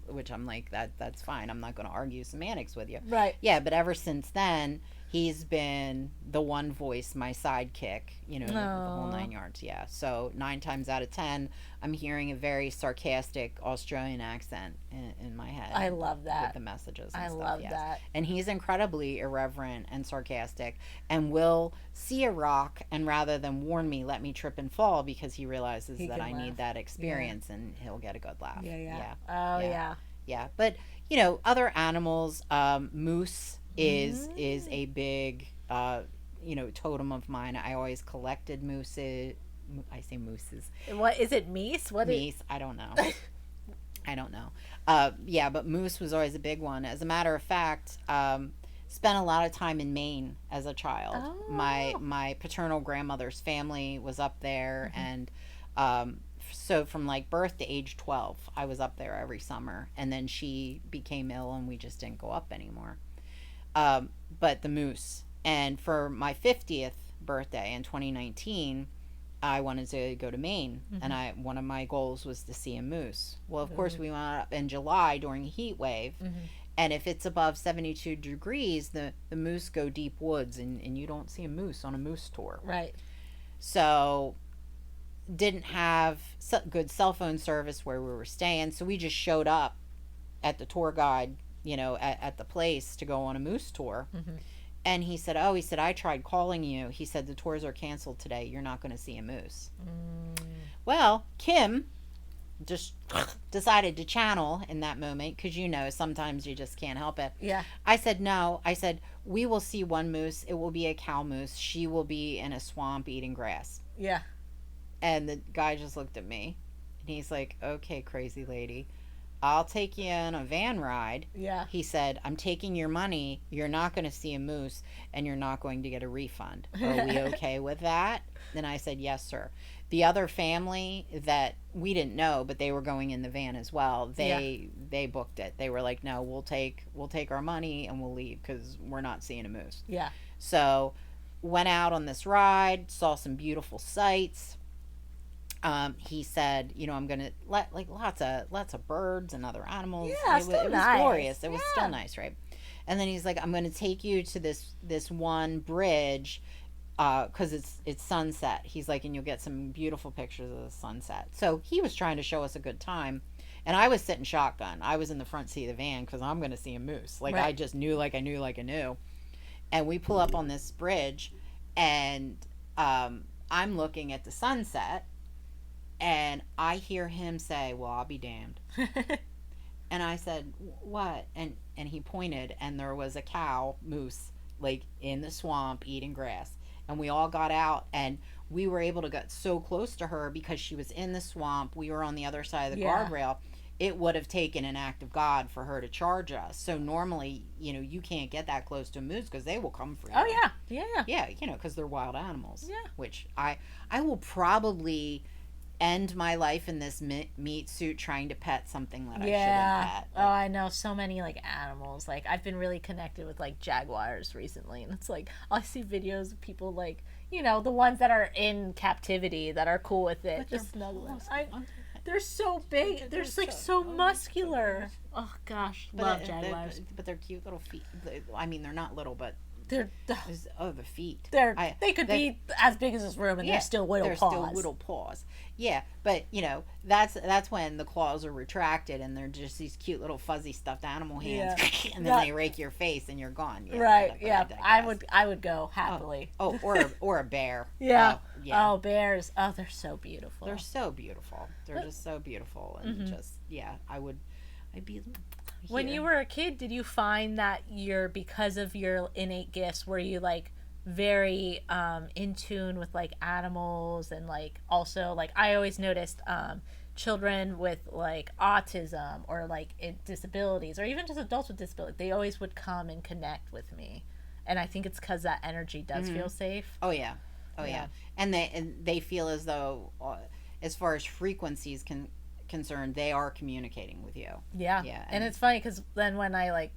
which I'm like, that's fine. I'm not going to argue semantics with you. Right. Yeah, but ever since then, he's been the one voice, my sidekick, the whole 9 yards. Yeah. So 9 times out of 10, I'm hearing a very sarcastic Australian accent in my head. I love that. With the messages and I stuff. love yes. that. And he's incredibly irreverent and sarcastic, and will see a rock, and rather than warn me, let me trip and fall, because he realizes that I need that experience, and he'll get a good laugh. Yeah. Oh, yeah. Yeah. But, other animals, moose is a big totem of mine. I always collected mooses. I say mooses. What is it? Meese? What Meese? I don't know. I don't know. Yeah, but moose was always a big one. As a matter of fact, spent a lot of time in Maine as a child. Oh. My paternal grandmother's family was up there, and so from like birth to age 12, I was up there every summer, and then she became ill, and we just didn't go up anymore. But the moose, and for my 50th birthday in 2019, I wanted to go to Maine, and one of my goals was to see a moose. Well, of course, we went up in July during a heat wave, and if it's above 72 degrees, the moose go deep woods, and you don't see a moose on a moose tour. Right. So didn't have good cell phone service where we were staying, so we just showed up at the tour guide, at the place to go on a moose tour. And he said, I tried calling you. He said, the tours are canceled today. You're not going to see a moose. Well, Kim just decided to channel in that moment, because sometimes you just can't help it. Yeah. I said, no. I said, we will see one moose. It will be a cow moose. She will be in a swamp eating grass. Yeah. And the guy just looked at me, and he's like, okay, crazy lady, I'll take you on a van ride. Yeah. He said, I'm taking your money. You're not going to see a moose, and you're not going to get a refund. Are we okay with that? And I said, yes, sir. The other family that we didn't know, but they were going in the van as well, they booked it. They were like, no, we'll take our money and we'll leave, because we're not seeing a moose. Yeah. So went out on this ride, saw some beautiful sights. He said, I'm gonna let lots of birds and other animals. Yeah, it still was nice. glorious. It was still nice, right? And then he's like, I'm gonna take you to this one bridge, because it's sunset. He's like, and you'll get some beautiful pictures of the sunset. So he was trying to show us a good time, And I was sitting shotgun. I was in the front seat of the van because I'm going to see a moose. Like, Right. I just knew, like I knew, like I knew. And we pull up on this bridge, and I'm looking at the sunset, and I hear him say, "Well, I'll be damned." And I said, "What?" And he pointed, and there was a cow moose, like, in the swamp eating grass. And we all got out, and we were able to get so close to her because she was in the swamp. We were on the other side of the Yeah. guardrail. It would have taken an act of God for her to charge us. So normally, you can't get that close to a moose because they will come for you. Oh yeah, yeah. Yeah, because they're wild animals. Yeah. Which I will probably end my life in this meat suit trying to pet something that I shouldn't pet. Oh, I know so many like animals. Like I've been really connected with like jaguars recently, and it's like I see videos of people like the ones that are in captivity that are cool with it. Just snuggling. They're so big. They're like so muscular. Oh gosh, love jaguars. But they're cute little feet. I mean, they're not little, but the feet. They could be as big as this room, and they're still little paws. They're still little paws. Yeah, but that's when the claws are retracted, and they're just these cute little fuzzy stuffed animal hands, and then they rake your face, and you're gone. Yeah, right? Yeah, I would go happily. Or a bear. Yeah. Oh, bears. Oh, they're so beautiful. They're so beautiful. They're just so beautiful, and I'd be. When you were a kid, did you find that because of your innate gifts, were you like very in tune with like animals, and like also like I always noticed children with like autism or like disabilities, or even just adults with disabilities, they always would come and connect with me, and I think it's because that energy does feel safe. Oh yeah, and they feel as though as far as frequencies concerned, they are communicating with you. Yeah. And it's funny because then when I like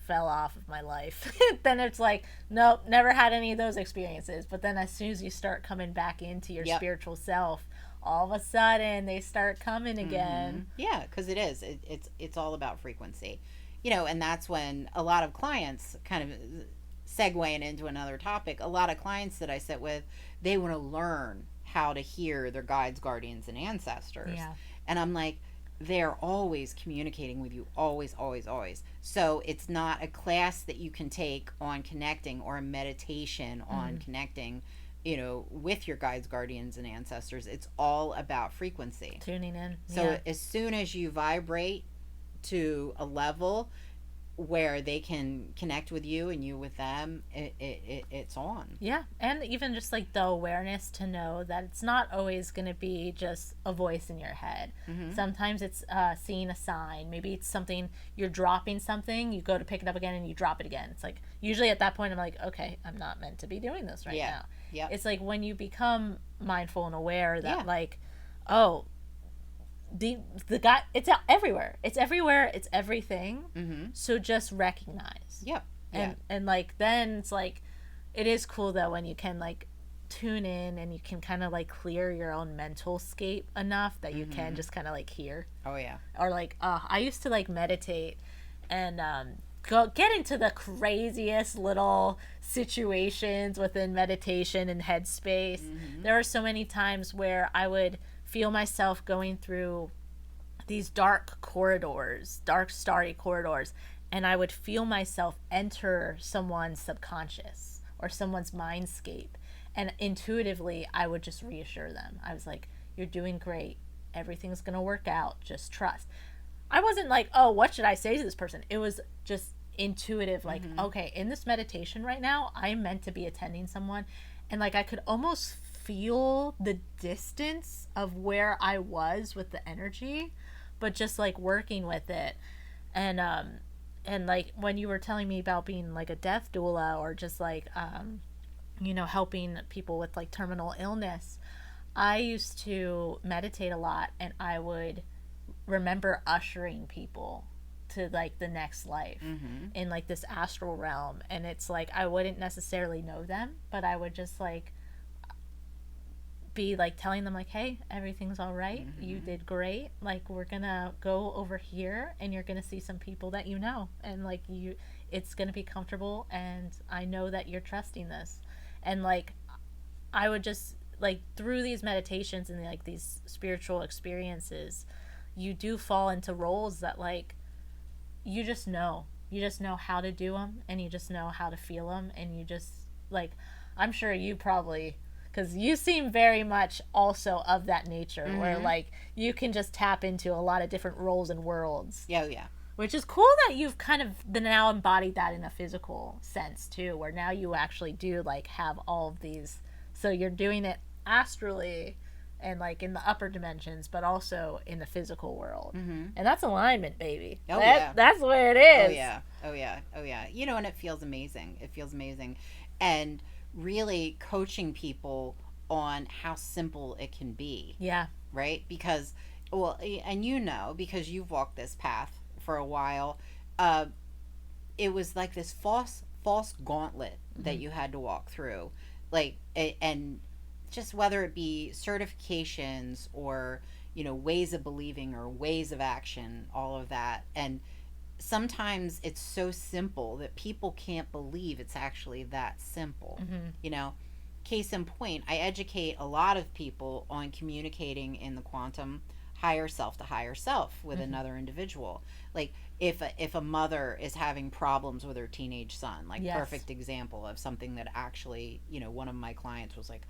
fell off of my life, then it's like, nope, never had any of those experiences. But then as soon as you start coming back into your spiritual self, all of a sudden they start coming again. Yeah, because it's all about frequency, and that's when a lot of clients, kind of segueing into another topic, a lot of clients that I sit with, they want to learn how to hear their guides, guardians, and ancestors. Yeah. And I'm like, they're always communicating with you, always, always, always. So it's not a class that you can take on connecting, or a meditation on connecting, with your guides, guardians, and ancestors. It's all about frequency. Tuning in. So as soon as you vibrate to a level where they can connect with you and you with them, it's on. Yeah, and even just like the awareness to know that it's not always going to be just a voice in your head. Sometimes it's seeing a sign. Maybe it's something, you're dropping something, you go to pick it up again and you drop it again. It's like, usually at that point I'm like, okay, I'm not meant to be doing this right now. Yeah. It's like when you become mindful and aware that like, oh, the guy, it's everywhere, it's everything. So just recognize. And like then it's like, it is cool though when you can like tune in and you can kind of like clear your own mental scape enough that you can just kind of like hear. Oh yeah. Or like I used to like meditate and go get into the craziest little situations within meditation and headspace. There are so many times where I would feel myself going through these dark starry corridors, and I would feel myself enter someone's subconscious or someone's mindscape, and intuitively I would just reassure them. I was like, you're doing great, everything's gonna work out, just trust. I wasn't like, oh, what should I say to this person? It was just intuitive, like, okay, in this meditation right now, I'm meant to be attending someone, and like I could almost feel the distance of where I was with the energy, but just like working with it. And like when you were telling me about being like a death doula, or just like helping people with like terminal illness, I used to meditate a lot, and I would remember ushering people to like the next life in like this astral realm. And it's like I wouldn't necessarily know them, but I would just like be like telling them like, hey, everything's all right, you did great, like we're gonna go over here and you're gonna see some people that and like it's gonna be comfortable, and I know that you're trusting this. And like I would just like, through these meditations and like these spiritual experiences, you do fall into roles that like you just know. You just know how to do them, and you just know how to feel them, and you just like, I'm sure you probably, because you seem very much also of that nature, where like you can just tap into a lot of different roles and worlds. Yeah, yeah. Which is cool that you've kind of now embodied that in a physical sense too, where now you actually do like have all of these. So you're doing it astrally and like in the upper dimensions, but also in the physical world. And that's alignment, baby. Oh, yeah. That's where it is. Oh, yeah. Oh, yeah. Oh, yeah. You know, and it feels amazing. It feels amazing. And really coaching people on how simple it can be. Yeah. Right? Because, well, and you know, because you've walked this path for a while, it was like this false gauntlet that you had to walk through. Like, and just whether it be certifications or, you know, ways of believing or ways of action, all of that. And sometimes it's so simple that people can't believe it's actually that simple. You know, case in point, I educate a lot of people on communicating in the quantum higher self to higher self with another individual. Like if a mother is having problems with her teenage son, like perfect example of something that actually, you know, one of my clients was like,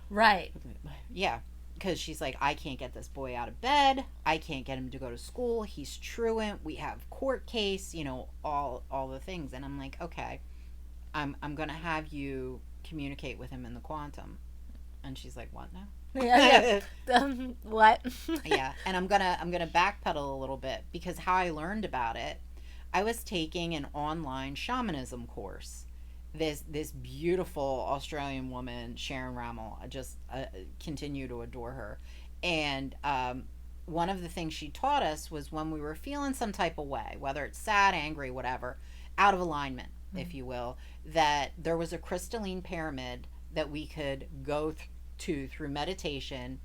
right. Yeah, because she's like, I can't get this boy out of bed. I can't get him to go to school. He's truant. We have court case, you know, all the things. And I'm like, okay, I'm going to have you communicate with him in the quantum. And she's like, what now? Yeah. What? Yeah, and I'm gonna backpedal a little bit, because how I learned about it, I was taking an online shamanism course. This beautiful Australian woman, Sharon Rammel, I just continue to adore her. And one of the things she taught us was when we were feeling some type of way, whether it's sad, angry, whatever, out of alignment, if you will, that there was a crystalline pyramid that we could go through meditation,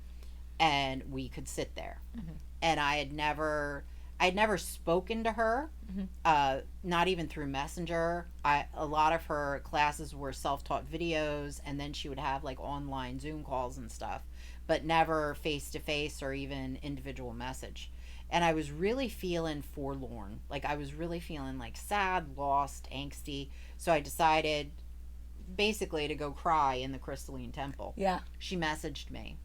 and we could sit there. And I'd never spoken to her, not even through Messenger. A lot of her classes were self-taught videos, and then she would have like online Zoom calls and stuff, but never face-to-face or even individual message. And I was really feeling forlorn. Like I was really feeling like sad, lost, angsty. So I decided basically to go cry in the crystalline temple. Yeah. She messaged me.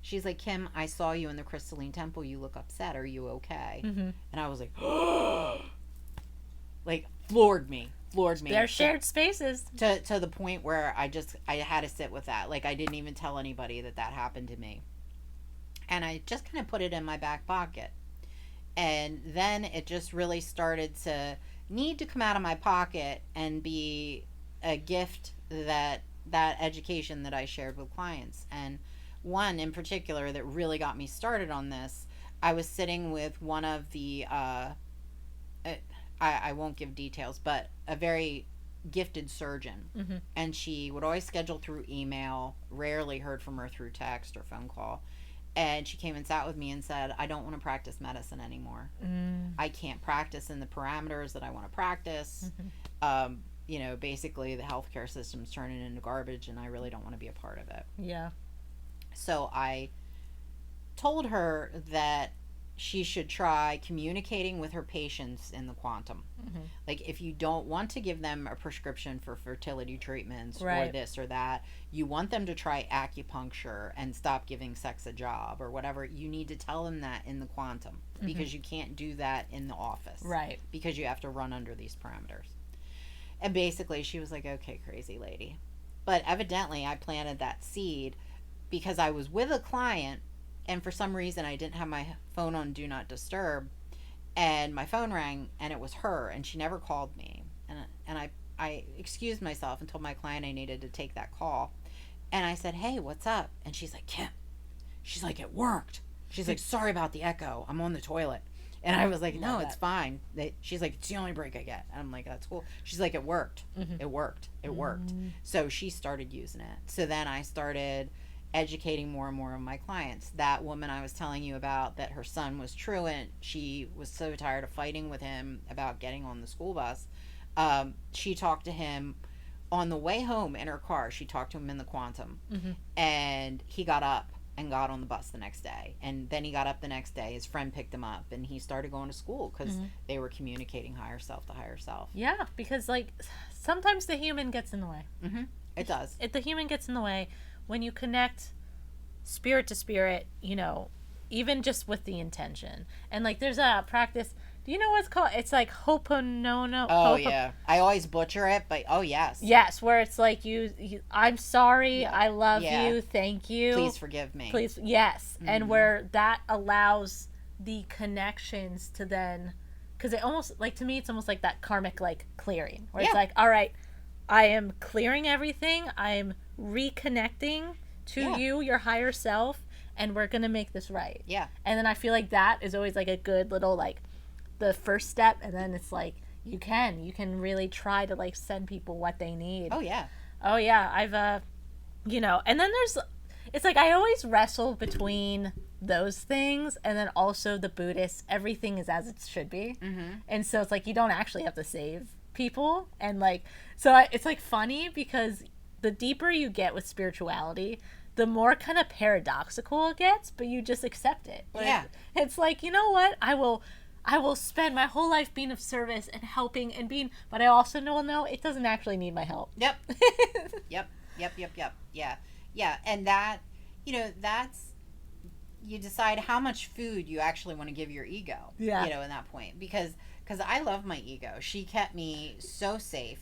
She's like, Kim, I saw you in the crystalline temple. You look upset. Are you okay? And I was like, oh, like floored me. They're shared spaces. To the point where I had to sit with that. Like I didn't even tell anybody that happened to me. And I just kind of put it in my back pocket. And then it just really started to need to come out of my pocket and be a gift, that education that I shared with clients. And one in particular that really got me started on this, I was sitting with one of the I won't give details, but a very gifted surgeon. And she would always schedule through email, rarely heard from her through text or phone call. And she came and sat with me and said, I don't want to practice medicine anymore. I can't practice in the parameters that I want to practice. You know, basically the healthcare system's turning into garbage, and I really don't want to be a part of it. Yeah. So I told her that she should try communicating with her patients in the quantum. Like if you don't want to give them a prescription for fertility treatments or this or that, you want them to try acupuncture and stop giving sex a job or whatever, you need to tell them that in the quantum, because you can't do that in the office. Right. Because you have to run under these parameters. And basically she was like, okay, crazy lady. But evidently I planted that seed, because I was with a client, and for some reason I didn't have my phone on Do Not Disturb, and my phone rang, and it was her, and she never called me. And I excused myself and told my client I needed to take that call. And I said, hey, what's up? And she's like, Kim. She's like, it worked. She's like, sorry about the echo. I'm on the toilet. And I was like, no, it's fine. She's like, it's the only break I get. And I'm like, that's cool. She's like, it worked. It worked. It worked. So she started using it. So then I started educating more and more of my clients. That woman I was telling you about, that her son was truant, she was so tired of fighting with him about getting on the school bus. She talked to him on the way home in her car. She talked to him in the quantum. And he got up and got on the bus the next day. And then he got up the next day, his friend picked him up, and he started going to school because they were communicating higher self to higher self. Yeah, because like sometimes the human gets in the way. It does. The human gets in the way when you connect spirit to spirit, you know, even just with the intention. And like there's a practice, do you know what it's called? It's like Ho'oponopono. Oh, yeah. I always butcher it, but oh, yes. Yes, where it's like you I'm sorry, I love you, thank you. Please forgive me. Please, yes. And where that allows the connections to then, because it almost, like to me, it's almost like that karmic like clearing. Where it's like, all right, I am clearing everything. I'm reconnecting to you, your higher self, and we're going to make this right. Yeah. And then I feel like that is always like a good little like the first step, and then it's like you can really try to like send people what they need. Oh yeah I've you know, and then it's like I always wrestle between those things and then also the Buddhist, everything is as it should be. And so it's like you don't actually have to save people, and like so it's like funny because the deeper you get with spirituality, the more kind of paradoxical it gets, but you just accept it. It's like, you know what, I will spend my whole life being of service and helping and being, but I also know it doesn't actually need my help. Yep. Yeah. And that, you know, that's, you decide how much food you actually want to give your ego. Yeah. You know, in that point, because I love my ego. She kept me so safe.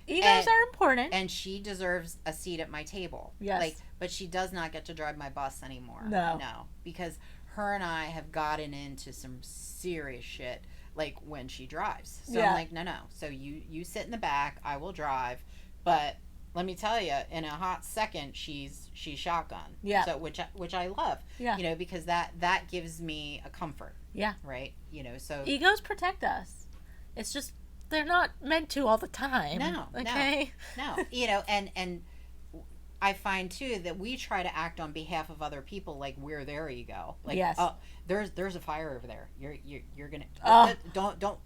Egos are important. And she deserves a seat at my table. Yes. Like, but she does not get to drive my bus anymore. No. Because her and I have gotten into some serious shit, like when she drives. So I'm like, no. So you sit in the back, I will drive. But let me tell you, in a hot second, she's shotgun. Yeah. So which I love. Yeah. You know, because that gives me a comfort. Yeah. Right. You know. So egos protect us. It's just they're not meant to all the time. No. Okay. No. You know, and I find too that we try to act on behalf of other people like we're their ego. Like, yes. Oh, there's a fire over there. You're gonna don't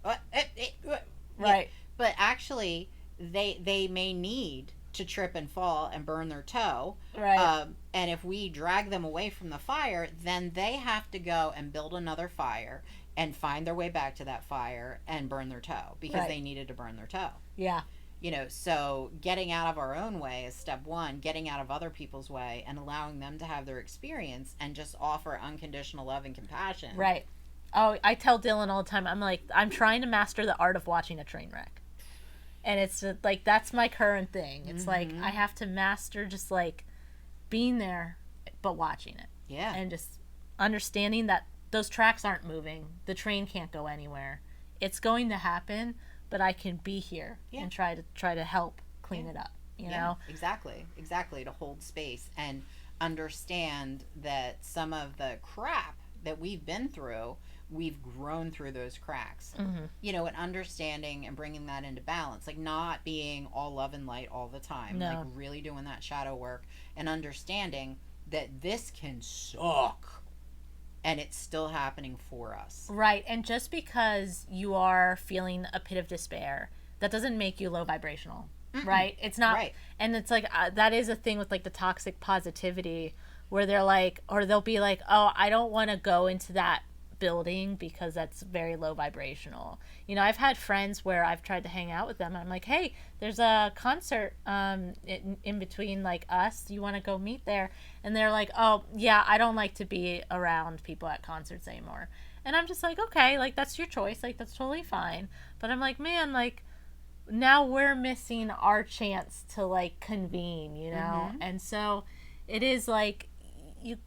right. But actually, they may need to trip and fall and burn their toe. Right. And if we drag them away from the fire, then they have to go and build another fire and find their way back to that fire and burn their toe because they needed to burn their toe. Yeah. You know, so getting out of our own way is step one, getting out of other people's way and allowing them to have their experience and just offer unconditional love and compassion. Right. Oh, I tell Dylan all the time, I'm like, I'm trying to master the art of watching a train wreck. And it's like, that's my current thing. It's like, I have to master just like being there, but watching it. Yeah. And just understanding that those tracks aren't moving. The train can't go anywhere. It's going to happen, but I can be here and try to help clean it up, you know? Exactly, to hold space and understand that some of the crap that we've been through, we've grown through those cracks. You know, and understanding and bringing that into balance, like not being all love and light all the time, like really doing that shadow work and understanding that this can suck. And it's still happening for us. Right. And just because you are feeling a pit of despair, that doesn't make you low vibrational. Right? It's not. Right. And it's like, that is a thing with like the toxic positivity where they're like, or they'll be like, oh, I don't want to go into that building because that's very low vibrational. You know, I've had friends where I've tried to hang out with them. I'm like, hey, there's a concert in between like us. You want to go meet there? And they're like, oh, yeah, I don't like to be around people at concerts anymore. And I'm just like, okay, like that's your choice. Like that's totally fine. But I'm like, man, like now we're missing our chance to like convene, you know? And so it is like, you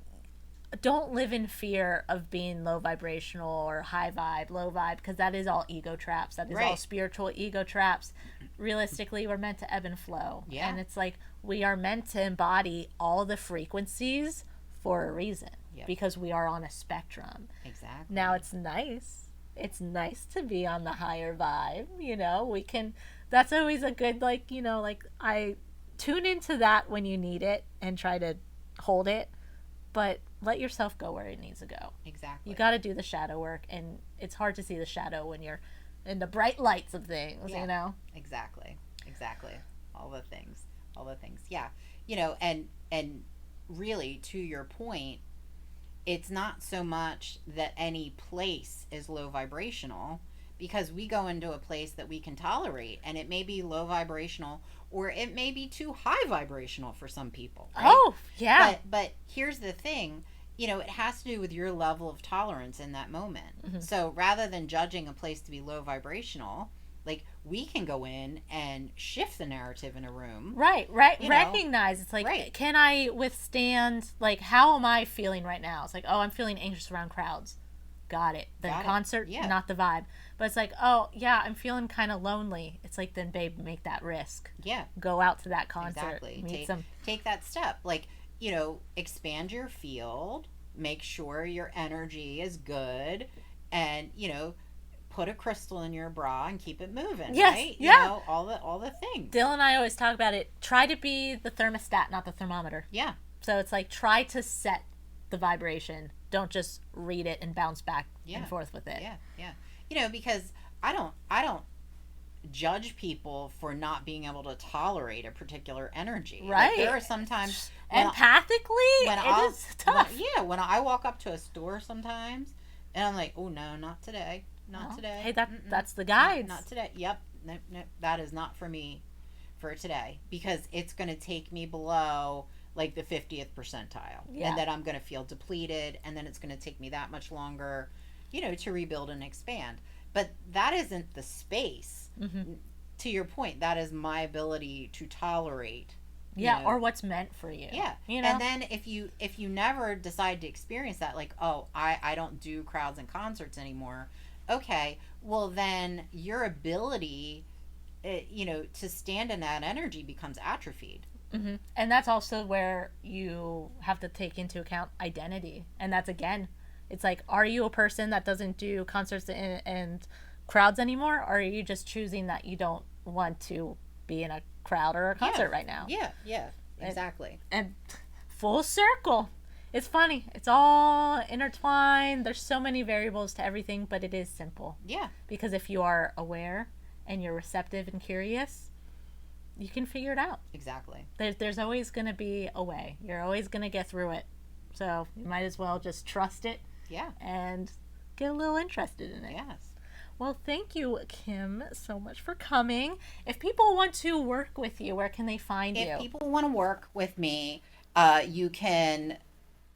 don't live in fear of being low vibrational or high vibe, low vibe, because that is all ego traps. That is all spiritual ego traps. Realistically, we're meant to ebb and flow. Yeah. And it's like we are meant to embody all the frequencies for a reason because we are on a spectrum. Exactly. Now it's nice. It's nice to be on the higher vibe, you know. We can, that's always a good, like, you know, like I tune into that when you need it and try to hold it. But let yourself go where it needs to go. Exactly. You got to do the shadow work, and it's hard to see the shadow when you're in the bright lights of things, you know? Exactly. All the things. Yeah. You know, and really, to your point, it's not so much that any place is low vibrational, because we go into a place that we can tolerate, and it may be low vibrational, or it may be too high vibrational for some people, right? Oh, yeah. But here's the thing, it has to do with your level of tolerance in that moment. Mhm. So rather than judging a place to be low vibrational, like, we can go in and shift the narrative in a room. Right. Recognize. It's like, Right. can I withstand, like, how am I feeling right now? It's like, oh, I'm feeling anxious around crowds. Got it. Then Got it. concert, Yeah. not the vibe. But it's like, oh, yeah, I'm feeling kind of lonely. It's like, then, babe, make that risk. Yeah. Go out to that concert. Exactly. Meet some. Take that step. Like, expand your field, make sure your energy is good, and, put a crystal in your bra and keep it moving, Yes, right? yeah. All the things. Dylan and I always talk about it. Try to be the thermostat, not the thermometer. Yeah. So it's like, try to set the vibration. Don't just read it and bounce back and forth with it. Yeah. Because I don't judge people for not being able to tolerate a particular energy. Right. Like, there are sometimes empathically, when it is tough. when I walk up to a store sometimes and I'm like, oh no, not today. Not today. Hey, that's the guides. Not today. Yep. No, that is not for me for today, because it's going to take me below like the 50th percentile. Yeah. And then I'm going to feel depleted, and then it's going to take me that much longer, to rebuild and expand. But that isn't the space. Mm-hmm. To your point, that is my ability to tolerate. Yeah, or what's meant for you. Yeah. And then if you never decide to experience that, like, oh, I don't do crowds and concerts anymore. Okay, well then your ability, to stand in that energy becomes atrophied. Mm-hmm. And that's also where you have to take into account identity. And that's, again, it's like, are you a person that doesn't do concerts and crowds anymore? Or are you just choosing that you don't want to be in a crowd or a concert right now? Yeah, exactly. And full circle. It's funny. It's all intertwined. There's so many variables to everything, but it is simple. Yeah. Because if you are aware and you're receptive and curious, you can figure it out. Exactly. There's always going to be a way. You're always going to get through it. So you might as well just trust it. Yeah. And get a little interested in it. Yes. Well, thank you, Kim, so much for coming. If people want to work with you, where can they find you? If people want to work with me, you can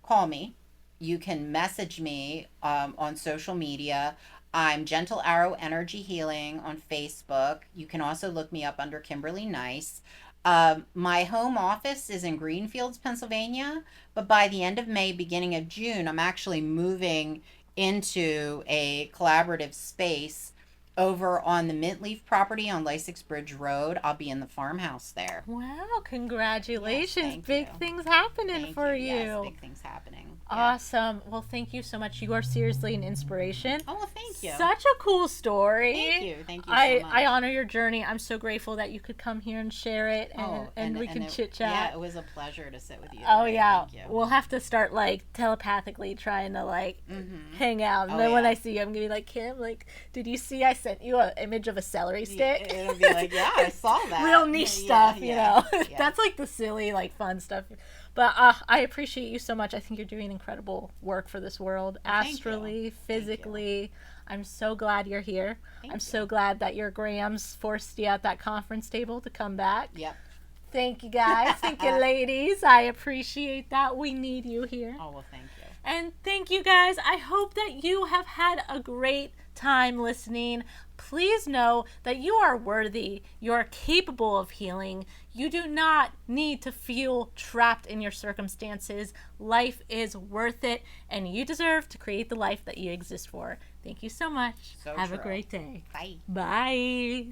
call me. You can message me on social media. I'm Gentle Arrow Energy Healing on Facebook. You can also look me up under Kimberly Nice. My home office is in Greenfields, Pennsylvania, but by the end of May, beginning of June, I'm actually moving into a collaborative space over on the Mintleaf property on Lysick Bridge Road. I'll be in the farmhouse there. Wow, congratulations. Yes, thank big you. things happening for you. Yes, big things happening. Awesome. Well, thank you so much. You are seriously an inspiration. Oh, well, thank you. Such a cool story. Thank you so much. I honor your journey. I'm so grateful that you could come here and share it, and we can chit chat. Yeah, it was a pleasure to sit with you. Oh today. yeah, Thank you. we'll have to start like telepathically trying to hang out, and then when I see you, I'm gonna be like, Kim, like, did you see I sent you an image of a celery stick? It'll be like, yeah, I saw that. Real niche stuff, Yeah. That's like the silly, fun stuff. But I appreciate you so much. I think you're doing incredible work for this world, astrally, physically. I'm so glad you're here. I'm so glad that your Grams forced you at that conference table to come back. Yep. Thank you, guys. Thank you, ladies. I appreciate that. We need you here. Oh, well, thank you. And thank you, guys. I hope that you have had a great time listening. Please know that you are worthy. You are capable of healing. You do not need to feel trapped in your circumstances. Life is worth it, and you deserve to create the life that you exist for. Thank you so much. So have true. a great day. Bye. Bye.